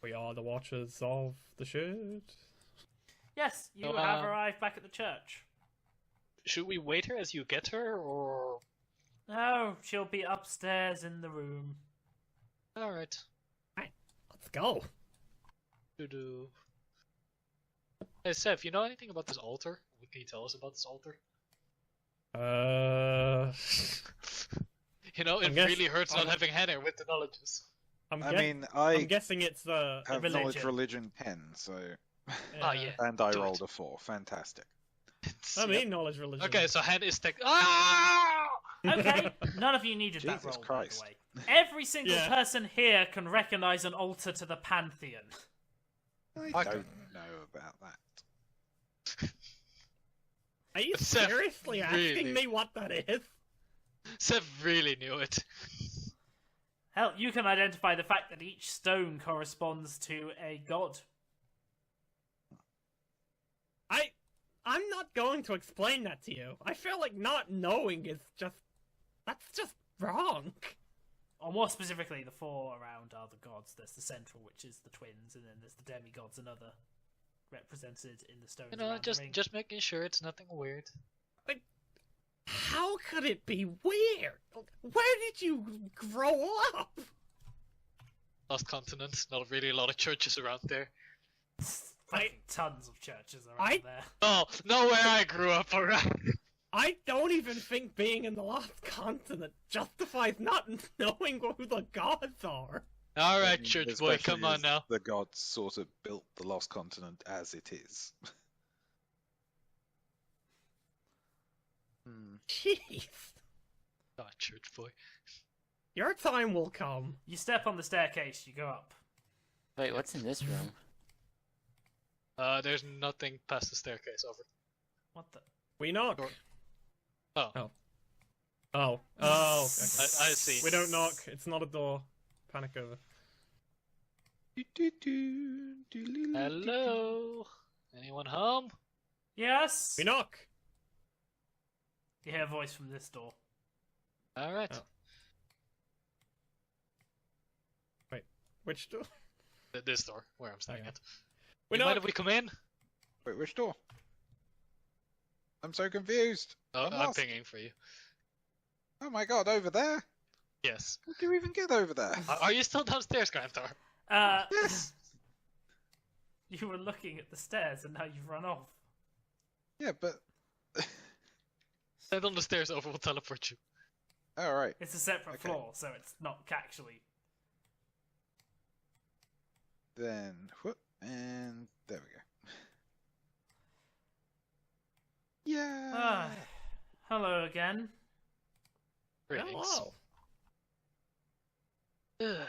[SPEAKER 4] We are the watchers of the shit.
[SPEAKER 2] Yes, you
[SPEAKER 1] So,
[SPEAKER 2] have arrived back at the church.
[SPEAKER 1] Should we wait her as you get her, or...
[SPEAKER 2] No, she'll be upstairs in the room.
[SPEAKER 1] Alright.
[SPEAKER 4] Let's go.
[SPEAKER 1] Do. Hey, Seth, you know anything about this altar? What can you tell us about this altar? You know, it really hurts not having Hannah with the knowledges.
[SPEAKER 4] I'm
[SPEAKER 3] I
[SPEAKER 4] guessing it's the
[SPEAKER 3] have
[SPEAKER 2] religion.
[SPEAKER 3] knowledge religion 10, so...
[SPEAKER 1] Oh, yeah.
[SPEAKER 3] And I
[SPEAKER 1] Do
[SPEAKER 3] rolled
[SPEAKER 1] it.
[SPEAKER 3] a 4. Fantastic.
[SPEAKER 4] I mean knowledge religion.
[SPEAKER 1] Okay, so Hannah is Ah!
[SPEAKER 2] Okay, none of you needed that
[SPEAKER 3] Jesus
[SPEAKER 2] roll,
[SPEAKER 3] Christ.
[SPEAKER 2] by the way. Every single
[SPEAKER 4] Yeah.
[SPEAKER 2] person here can recognize an altar to the Pantheon.
[SPEAKER 3] I
[SPEAKER 1] Okay.
[SPEAKER 3] don't know about that.
[SPEAKER 4] Are you
[SPEAKER 1] Seth,
[SPEAKER 4] seriously asking
[SPEAKER 1] really?
[SPEAKER 4] me what that is?
[SPEAKER 1] Seth really knew it.
[SPEAKER 2] Hell, you can identify the fact that each stone corresponds to a god.
[SPEAKER 4] I'm not going to explain that to you. I feel like not knowing is that's just wrong.
[SPEAKER 2] Or more specifically, the four around are the gods. There's the central, which is the twins, and then there's the demigods, another represented in the stones
[SPEAKER 1] You know,
[SPEAKER 2] around the ring.
[SPEAKER 1] just making sure it's nothing weird.
[SPEAKER 4] How could it be weird? Where did you grow up?
[SPEAKER 1] Lost continent, not really a lot of churches around there.
[SPEAKER 2] Fucking tons of churches around there.
[SPEAKER 1] Oh, not where I grew up, alright.
[SPEAKER 4] I don't even think being in the Lost Continent justifies not knowing who the gods are.
[SPEAKER 1] Alright, church boy,
[SPEAKER 3] Especially
[SPEAKER 1] come on
[SPEAKER 3] as
[SPEAKER 1] now.
[SPEAKER 3] The gods sort of built the Lost Continent as it is.
[SPEAKER 4] Jeez.
[SPEAKER 1] Ah, church boy.
[SPEAKER 4] Your time will come.
[SPEAKER 2] You step on the staircase, you go up.
[SPEAKER 5] Wait, what's in this room?
[SPEAKER 1] There's nothing past the staircase, over.
[SPEAKER 2] What the?
[SPEAKER 4] We knock.
[SPEAKER 1] Door. Oh.
[SPEAKER 4] Oh. Oh. Okay.
[SPEAKER 1] I see.
[SPEAKER 4] We don't knock. It's not a door. Panic over.
[SPEAKER 1] Hello? Anyone home?
[SPEAKER 2] Yes?
[SPEAKER 4] We knock.
[SPEAKER 2] You hear a voice from this door.
[SPEAKER 1] Alright.
[SPEAKER 4] Oh. Which door?
[SPEAKER 1] This door, where I'm staying
[SPEAKER 4] Okay.
[SPEAKER 1] at.
[SPEAKER 4] We
[SPEAKER 1] You mind
[SPEAKER 4] knock.
[SPEAKER 1] if we come in?
[SPEAKER 3] Wait, which door? I'm so confused.
[SPEAKER 1] Oh,
[SPEAKER 3] I'm
[SPEAKER 1] I'm
[SPEAKER 3] lost.
[SPEAKER 1] pinging for you.
[SPEAKER 3] Oh my god, over there?
[SPEAKER 1] Yes.
[SPEAKER 3] How do you even get over there?
[SPEAKER 1] Are you still downstairs, Granthar?
[SPEAKER 3] Yes!
[SPEAKER 2] You were looking at the stairs and now you've run off.
[SPEAKER 3] Yeah, but...
[SPEAKER 1] Stand on the stairs over, will teleport you.
[SPEAKER 3] Alright.
[SPEAKER 2] It's a separate
[SPEAKER 3] Okay.
[SPEAKER 2] floor, so it's not actually.
[SPEAKER 3] Then, whoop, and there we go. Yeah!
[SPEAKER 2] Ah, hello again.
[SPEAKER 1] Greetings.
[SPEAKER 4] Hello.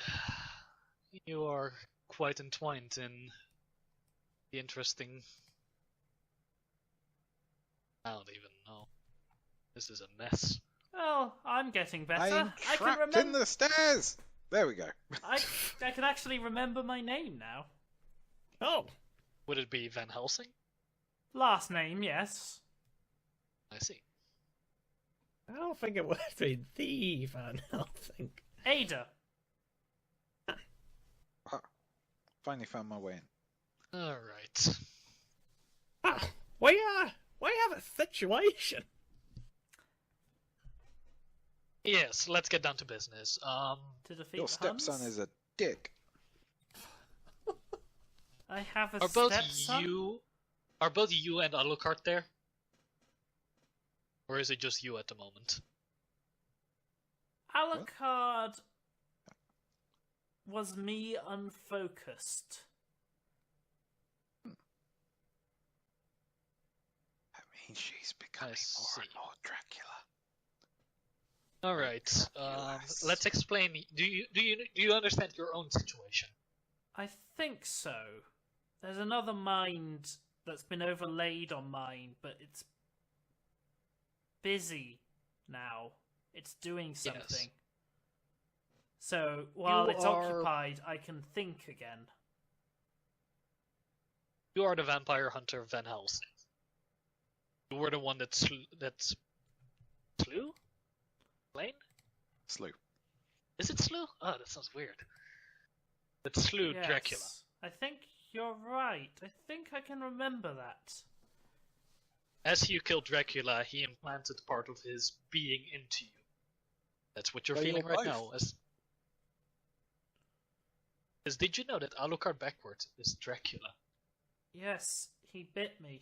[SPEAKER 1] You are quite entwined in the interesting... I don't even know. This is a mess.
[SPEAKER 2] Well, I'm getting better.
[SPEAKER 3] I'm
[SPEAKER 2] I can
[SPEAKER 3] trapped
[SPEAKER 2] remember.
[SPEAKER 3] in the stairs! There we go.
[SPEAKER 2] I can actually remember my name now.
[SPEAKER 4] Oh.
[SPEAKER 1] Would it be Van Helsing?
[SPEAKER 2] Last name, yes.
[SPEAKER 1] I see.
[SPEAKER 4] I don't think it would be the Van Helsing.
[SPEAKER 2] Ada.
[SPEAKER 3] Finally found my way in.
[SPEAKER 1] Alright.
[SPEAKER 4] Ah, we have a situation.
[SPEAKER 1] Yes, let's get down to business.
[SPEAKER 2] To defeat
[SPEAKER 3] Your
[SPEAKER 2] the
[SPEAKER 3] stepson
[SPEAKER 2] Huns.
[SPEAKER 3] is a dick.
[SPEAKER 2] I have a
[SPEAKER 1] Are both
[SPEAKER 2] stepson.
[SPEAKER 1] you and Alucard there? Or is it just you at the moment?
[SPEAKER 2] Alucard was me unfocused.
[SPEAKER 3] That means she's becoming more
[SPEAKER 1] see.
[SPEAKER 3] and more Dracula.
[SPEAKER 1] Alright,
[SPEAKER 3] Yes.
[SPEAKER 1] let's explain. Do you understand your own situation?
[SPEAKER 2] I think so. There's another mind that's been overlaid on mine, but it's busy now. It's doing something.
[SPEAKER 1] Yes.
[SPEAKER 2] So while
[SPEAKER 1] You
[SPEAKER 2] it's
[SPEAKER 1] are-
[SPEAKER 2] occupied, I can think again.
[SPEAKER 1] You are the vampire hunter Van Helsing. You were the one that slew Blaine?
[SPEAKER 3] Slew.
[SPEAKER 1] Is it slew? Oh, that sounds weird. That slew
[SPEAKER 2] Yes.
[SPEAKER 1] Dracula.
[SPEAKER 2] I think you're right. I think I can remember that.
[SPEAKER 1] As you killed Dracula, he implanted part of his being into you. That's what you're
[SPEAKER 3] Well,
[SPEAKER 1] feeling
[SPEAKER 3] you're
[SPEAKER 1] right
[SPEAKER 3] both.
[SPEAKER 1] now. As did you know that Alucard backwards is Dracula?
[SPEAKER 2] Yes, he bit me.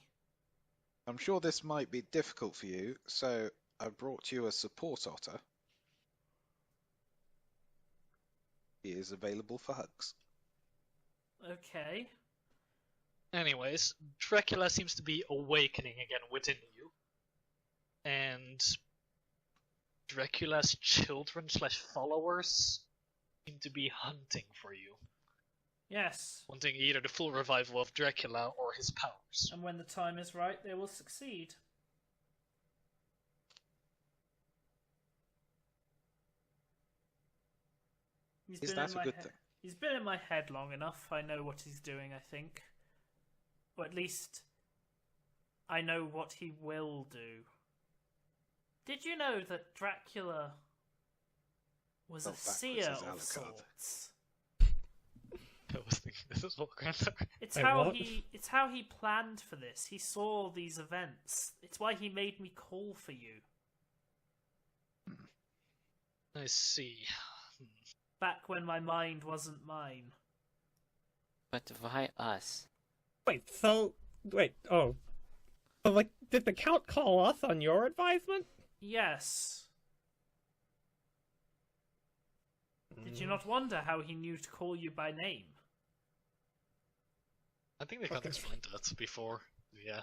[SPEAKER 3] I'm sure this might be difficult for you, so I brought you a support otter. He is available for hugs.
[SPEAKER 2] Okay.
[SPEAKER 1] Anyways, Dracula seems to be awakening again within you. And Dracula's children/followers seem to be hunting for you.
[SPEAKER 2] Yes.
[SPEAKER 1] Wanting either the full revival of Dracula or his powers.
[SPEAKER 2] And when the time is right, they will succeed.
[SPEAKER 3] Is that a good thing?
[SPEAKER 2] He's been in my head long enough. I know what he's doing, I think. Or at least, I know what he will do. Did you know that Dracula was
[SPEAKER 3] Oh,
[SPEAKER 2] a
[SPEAKER 3] backwards
[SPEAKER 2] seer
[SPEAKER 3] is
[SPEAKER 2] of
[SPEAKER 3] Alucard.
[SPEAKER 2] sorts?
[SPEAKER 1] I was thinking this is all kind of...
[SPEAKER 2] It's
[SPEAKER 4] Wait,
[SPEAKER 2] how
[SPEAKER 4] what?
[SPEAKER 2] it's how he planned for this. He saw these events. It's why he made me call for you.
[SPEAKER 1] I see.
[SPEAKER 2] Back when my mind wasn't mine.
[SPEAKER 5] But why us?
[SPEAKER 4] Wait, so oh. So, like, did the Count call us on your advisement?
[SPEAKER 2] Yes. Did you not wonder how he knew to call you by name?
[SPEAKER 1] I think they can't
[SPEAKER 4] Okay.
[SPEAKER 1] explain that before. Yeah.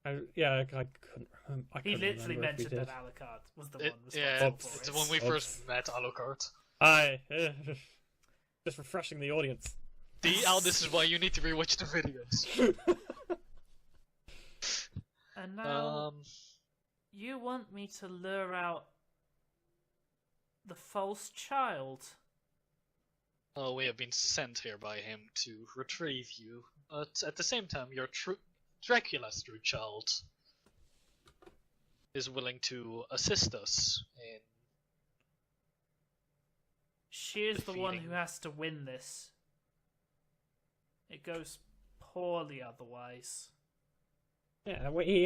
[SPEAKER 4] I couldn't. I
[SPEAKER 2] He
[SPEAKER 4] couldn't
[SPEAKER 2] literally
[SPEAKER 4] remember if we
[SPEAKER 2] mentioned that
[SPEAKER 4] did.
[SPEAKER 2] Alucard was the
[SPEAKER 1] It,
[SPEAKER 2] one
[SPEAKER 1] yeah,
[SPEAKER 2] responsible
[SPEAKER 4] Oops.
[SPEAKER 2] for
[SPEAKER 1] it's
[SPEAKER 2] it.
[SPEAKER 1] when we
[SPEAKER 4] Oops.
[SPEAKER 1] first met Alucard.
[SPEAKER 4] Aye, just refreshing the audience.
[SPEAKER 1] This is why you need to rewatch the videos.
[SPEAKER 2] And now
[SPEAKER 1] Um,
[SPEAKER 2] you want me to lure out the false child.
[SPEAKER 1] oh, we have been sent here by him to retrieve you, but at the same time, your Dracula's true child is willing to assist us in.
[SPEAKER 2] She is the one
[SPEAKER 1] Defeating-
[SPEAKER 2] who has to win this. It goes poorly otherwise.
[SPEAKER 4] Yeah, we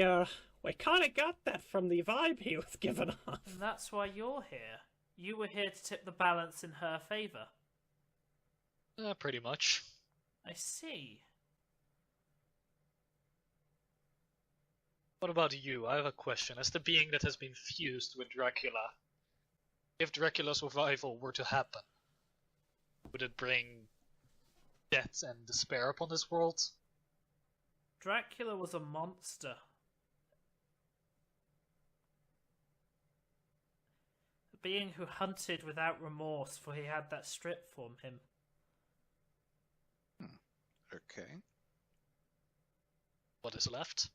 [SPEAKER 4] kind of got that from the vibe he was giving off.
[SPEAKER 2] And that's why you're here. You were here to tip the balance in her favour.
[SPEAKER 1] Pretty much.
[SPEAKER 2] I see.
[SPEAKER 1] What about you? I have a question. As the being that has been fused with Dracula, if Dracula's revival were to happen, would it bring death and despair upon this world?
[SPEAKER 2] Dracula was a monster. A being who hunted without remorse, for he had that strip from him.
[SPEAKER 3] Okay.
[SPEAKER 1] What is left?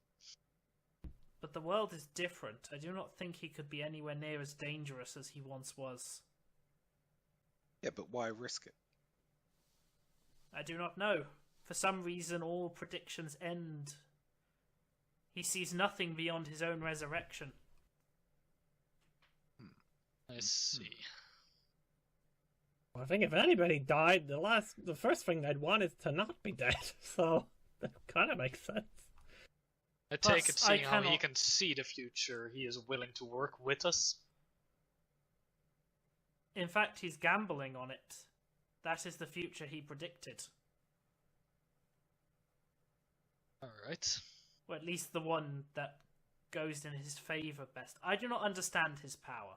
[SPEAKER 2] But the world is different. I do not think he could be anywhere near as dangerous as he once was.
[SPEAKER 3] Yeah, but why risk it?
[SPEAKER 2] I do not know. For some reason, all predictions end. He sees nothing beyond his own resurrection.
[SPEAKER 1] I see.
[SPEAKER 4] Well, I think if anybody died, the first thing they'd want is to not be dead. So that kind of makes sense.
[SPEAKER 1] I take it,
[SPEAKER 2] Plus, I
[SPEAKER 1] seeing how he
[SPEAKER 2] cannot-
[SPEAKER 1] can see the future, he is willing to work with us.
[SPEAKER 2] In fact, he's gambling on it. That is the future he predicted.
[SPEAKER 1] Alright.
[SPEAKER 2] Or at least the one that goes in his favour best. I do not understand his power.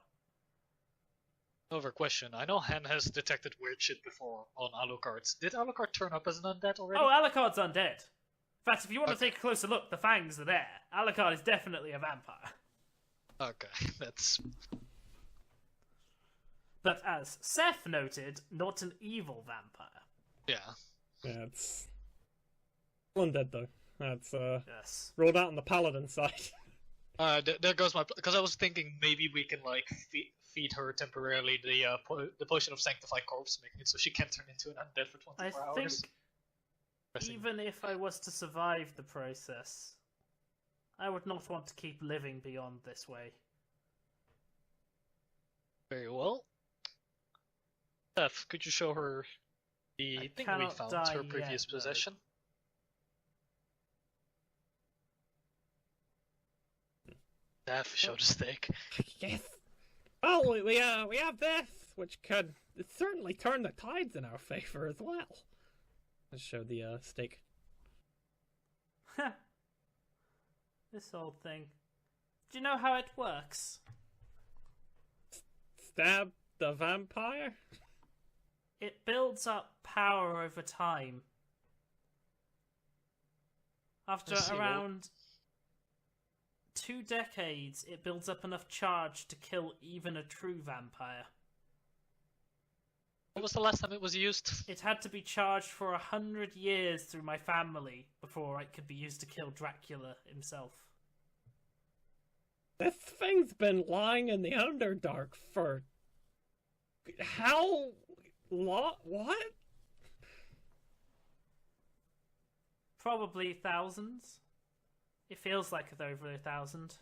[SPEAKER 1] Over question. I know Han has detected weird shit before on Alucard. Did Alucard turn up as an undead already?
[SPEAKER 2] Oh, Alucard's undead. In fact, if you want to
[SPEAKER 1] Okay.
[SPEAKER 2] take a closer look, the fangs are there. Alucard is definitely a vampire.
[SPEAKER 1] Okay, that's...
[SPEAKER 2] But as Seth noted, not an evil vampire.
[SPEAKER 1] yeah.
[SPEAKER 4] Yeah, it's undead though. That's
[SPEAKER 2] Yes.
[SPEAKER 4] rolled out on the paladin side.
[SPEAKER 1] There goes my... Because I was thinking maybe we can, like, feed her temporarily the potion of Sanctified Corpse, making it so she can't turn into an undead for
[SPEAKER 2] I
[SPEAKER 1] 24
[SPEAKER 2] think
[SPEAKER 1] hours. Pressing.
[SPEAKER 2] even if I was to survive the process, I would not want to keep living beyond this way.
[SPEAKER 1] Very well. Steph, could you show her the
[SPEAKER 2] I
[SPEAKER 1] thing we
[SPEAKER 2] cannot
[SPEAKER 1] found,
[SPEAKER 2] die
[SPEAKER 1] her previous
[SPEAKER 2] yet, though.
[SPEAKER 1] possession? Steph, show the stake.
[SPEAKER 4] Yes. Oh, we have this, which could certainly turn the tides in our favor as well. Let's show the stake.
[SPEAKER 2] This old thing. Do you know how it works?
[SPEAKER 4] Stab the vampire?
[SPEAKER 2] It builds up power over time. After
[SPEAKER 1] I see.
[SPEAKER 2] around 2 decades, it builds up enough charge to kill even a true vampire.
[SPEAKER 1] When was the last time it was used?
[SPEAKER 2] It had to be charged for 100 years through my family before it could be used to kill Dracula himself.
[SPEAKER 4] This thing's been lying in the Underdark for... How... What?
[SPEAKER 2] Probably thousands. It feels like it's over 1,000.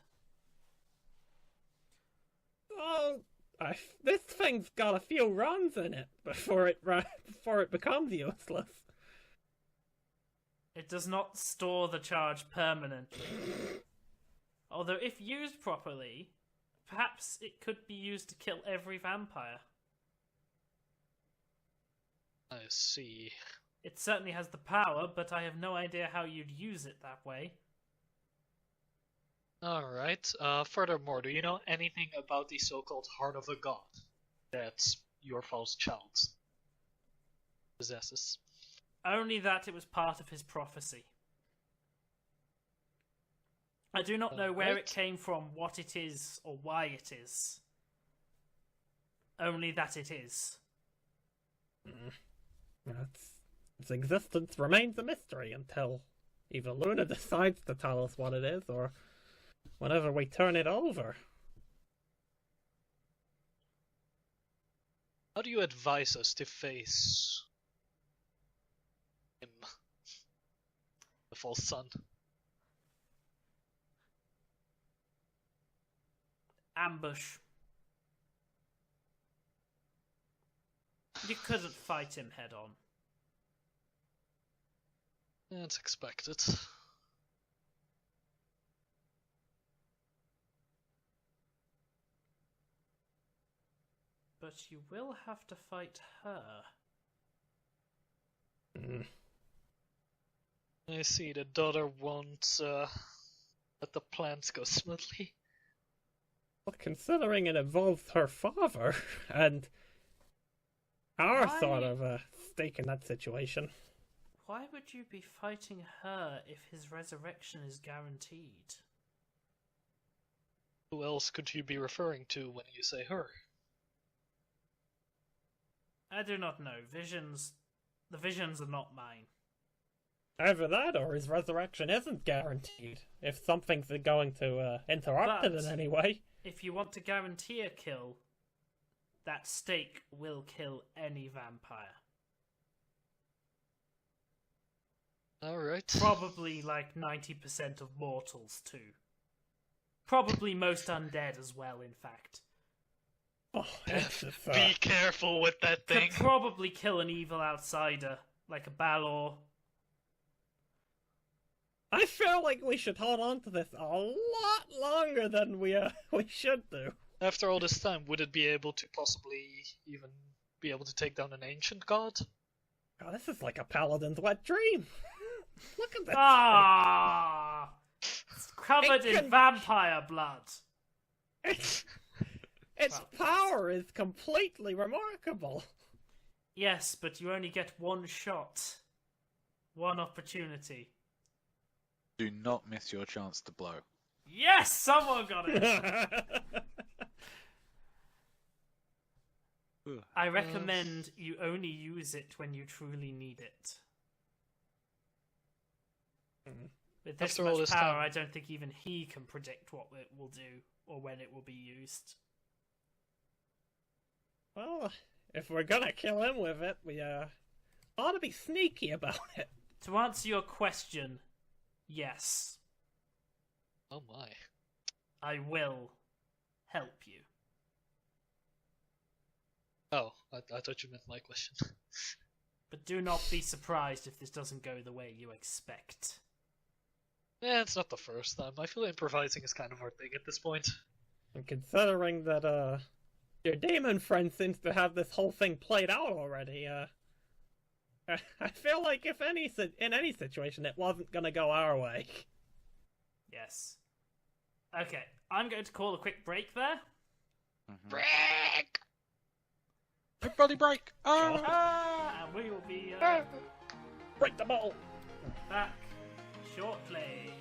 [SPEAKER 4] Oh, this thing's got a few runs in it before it becomes useless.
[SPEAKER 2] It does not store the charge permanently. Although if used properly, perhaps it could be used to kill every vampire.
[SPEAKER 1] I see.
[SPEAKER 2] It certainly has the power, but I have no idea how you'd use it that way.
[SPEAKER 1] Alright, furthermore, do you know anything about the so-called Heart of a God that your false child possesses?
[SPEAKER 2] Only that it was part of his prophecy. I do not know where it came from, what it is, or why it is. Only that it is.
[SPEAKER 4] Its existence remains a mystery until either Luna decides to tell us what it is, or whenever we turn it over.
[SPEAKER 1] How do you advise us to face him, the false son?
[SPEAKER 2] Ambush. You couldn't fight him head on.
[SPEAKER 1] That's expected.
[SPEAKER 2] But you will have to fight her.
[SPEAKER 1] I see, the daughter won't let the plans go smoothly.
[SPEAKER 4] Well, considering it involves her father and our sort of stake in that situation.
[SPEAKER 2] Why would you be fighting her if his resurrection is guaranteed?
[SPEAKER 1] Who else could you be referring to when you say her?
[SPEAKER 2] I do not know. The visions are not mine.
[SPEAKER 4] Either that or his resurrection isn't guaranteed. If something's going to interrupt it in any way.
[SPEAKER 2] If you want to guarantee a kill, that stake will kill any vampire.
[SPEAKER 1] Alright.
[SPEAKER 2] Probably like 90% of mortals too. Probably most undead as well, in fact.
[SPEAKER 4] Oh,
[SPEAKER 1] Be careful with that thing.
[SPEAKER 2] Could probably kill an evil outsider, like a Balor.
[SPEAKER 4] I feel like we should hold on to this a lot longer than we should do.
[SPEAKER 1] After all this time, would it be able to possibly even be able to take down an ancient god?
[SPEAKER 4] God, this is like a paladin's wet dream. Look at this.
[SPEAKER 2] Ah! It's covered in vampire blood.
[SPEAKER 4] Its power is completely remarkable.
[SPEAKER 2] Yes, but you only get one shot. One opportunity.
[SPEAKER 3] Do not miss your chance to blow.
[SPEAKER 2] Yes! Someone got it! I recommend you only use it when you truly need it. With this
[SPEAKER 1] After all
[SPEAKER 2] much
[SPEAKER 1] this
[SPEAKER 2] power,
[SPEAKER 1] time-
[SPEAKER 2] I don't think even he can predict what it will do or when it will be used.
[SPEAKER 4] Well, if we're gonna kill him with it, we ought to be sneaky about it.
[SPEAKER 2] To answer your question, yes.
[SPEAKER 1] Oh my.
[SPEAKER 2] I will help you.
[SPEAKER 1] Oh, I thought you meant my question.
[SPEAKER 2] But do not be surprised if this doesn't go the way you expect.
[SPEAKER 1] Yeah, it's not the first time. I feel improvising is kind of our thing at this point.
[SPEAKER 4] And considering that your demon friend seems to have this whole thing played out already, I feel like if in any situation it wasn't gonna go our way.
[SPEAKER 2] Yes. Okay, I'm going to call a quick break there.
[SPEAKER 1] Break! Everybody break! Oh!
[SPEAKER 2] And we will be
[SPEAKER 4] Break the ball!
[SPEAKER 2] back shortly.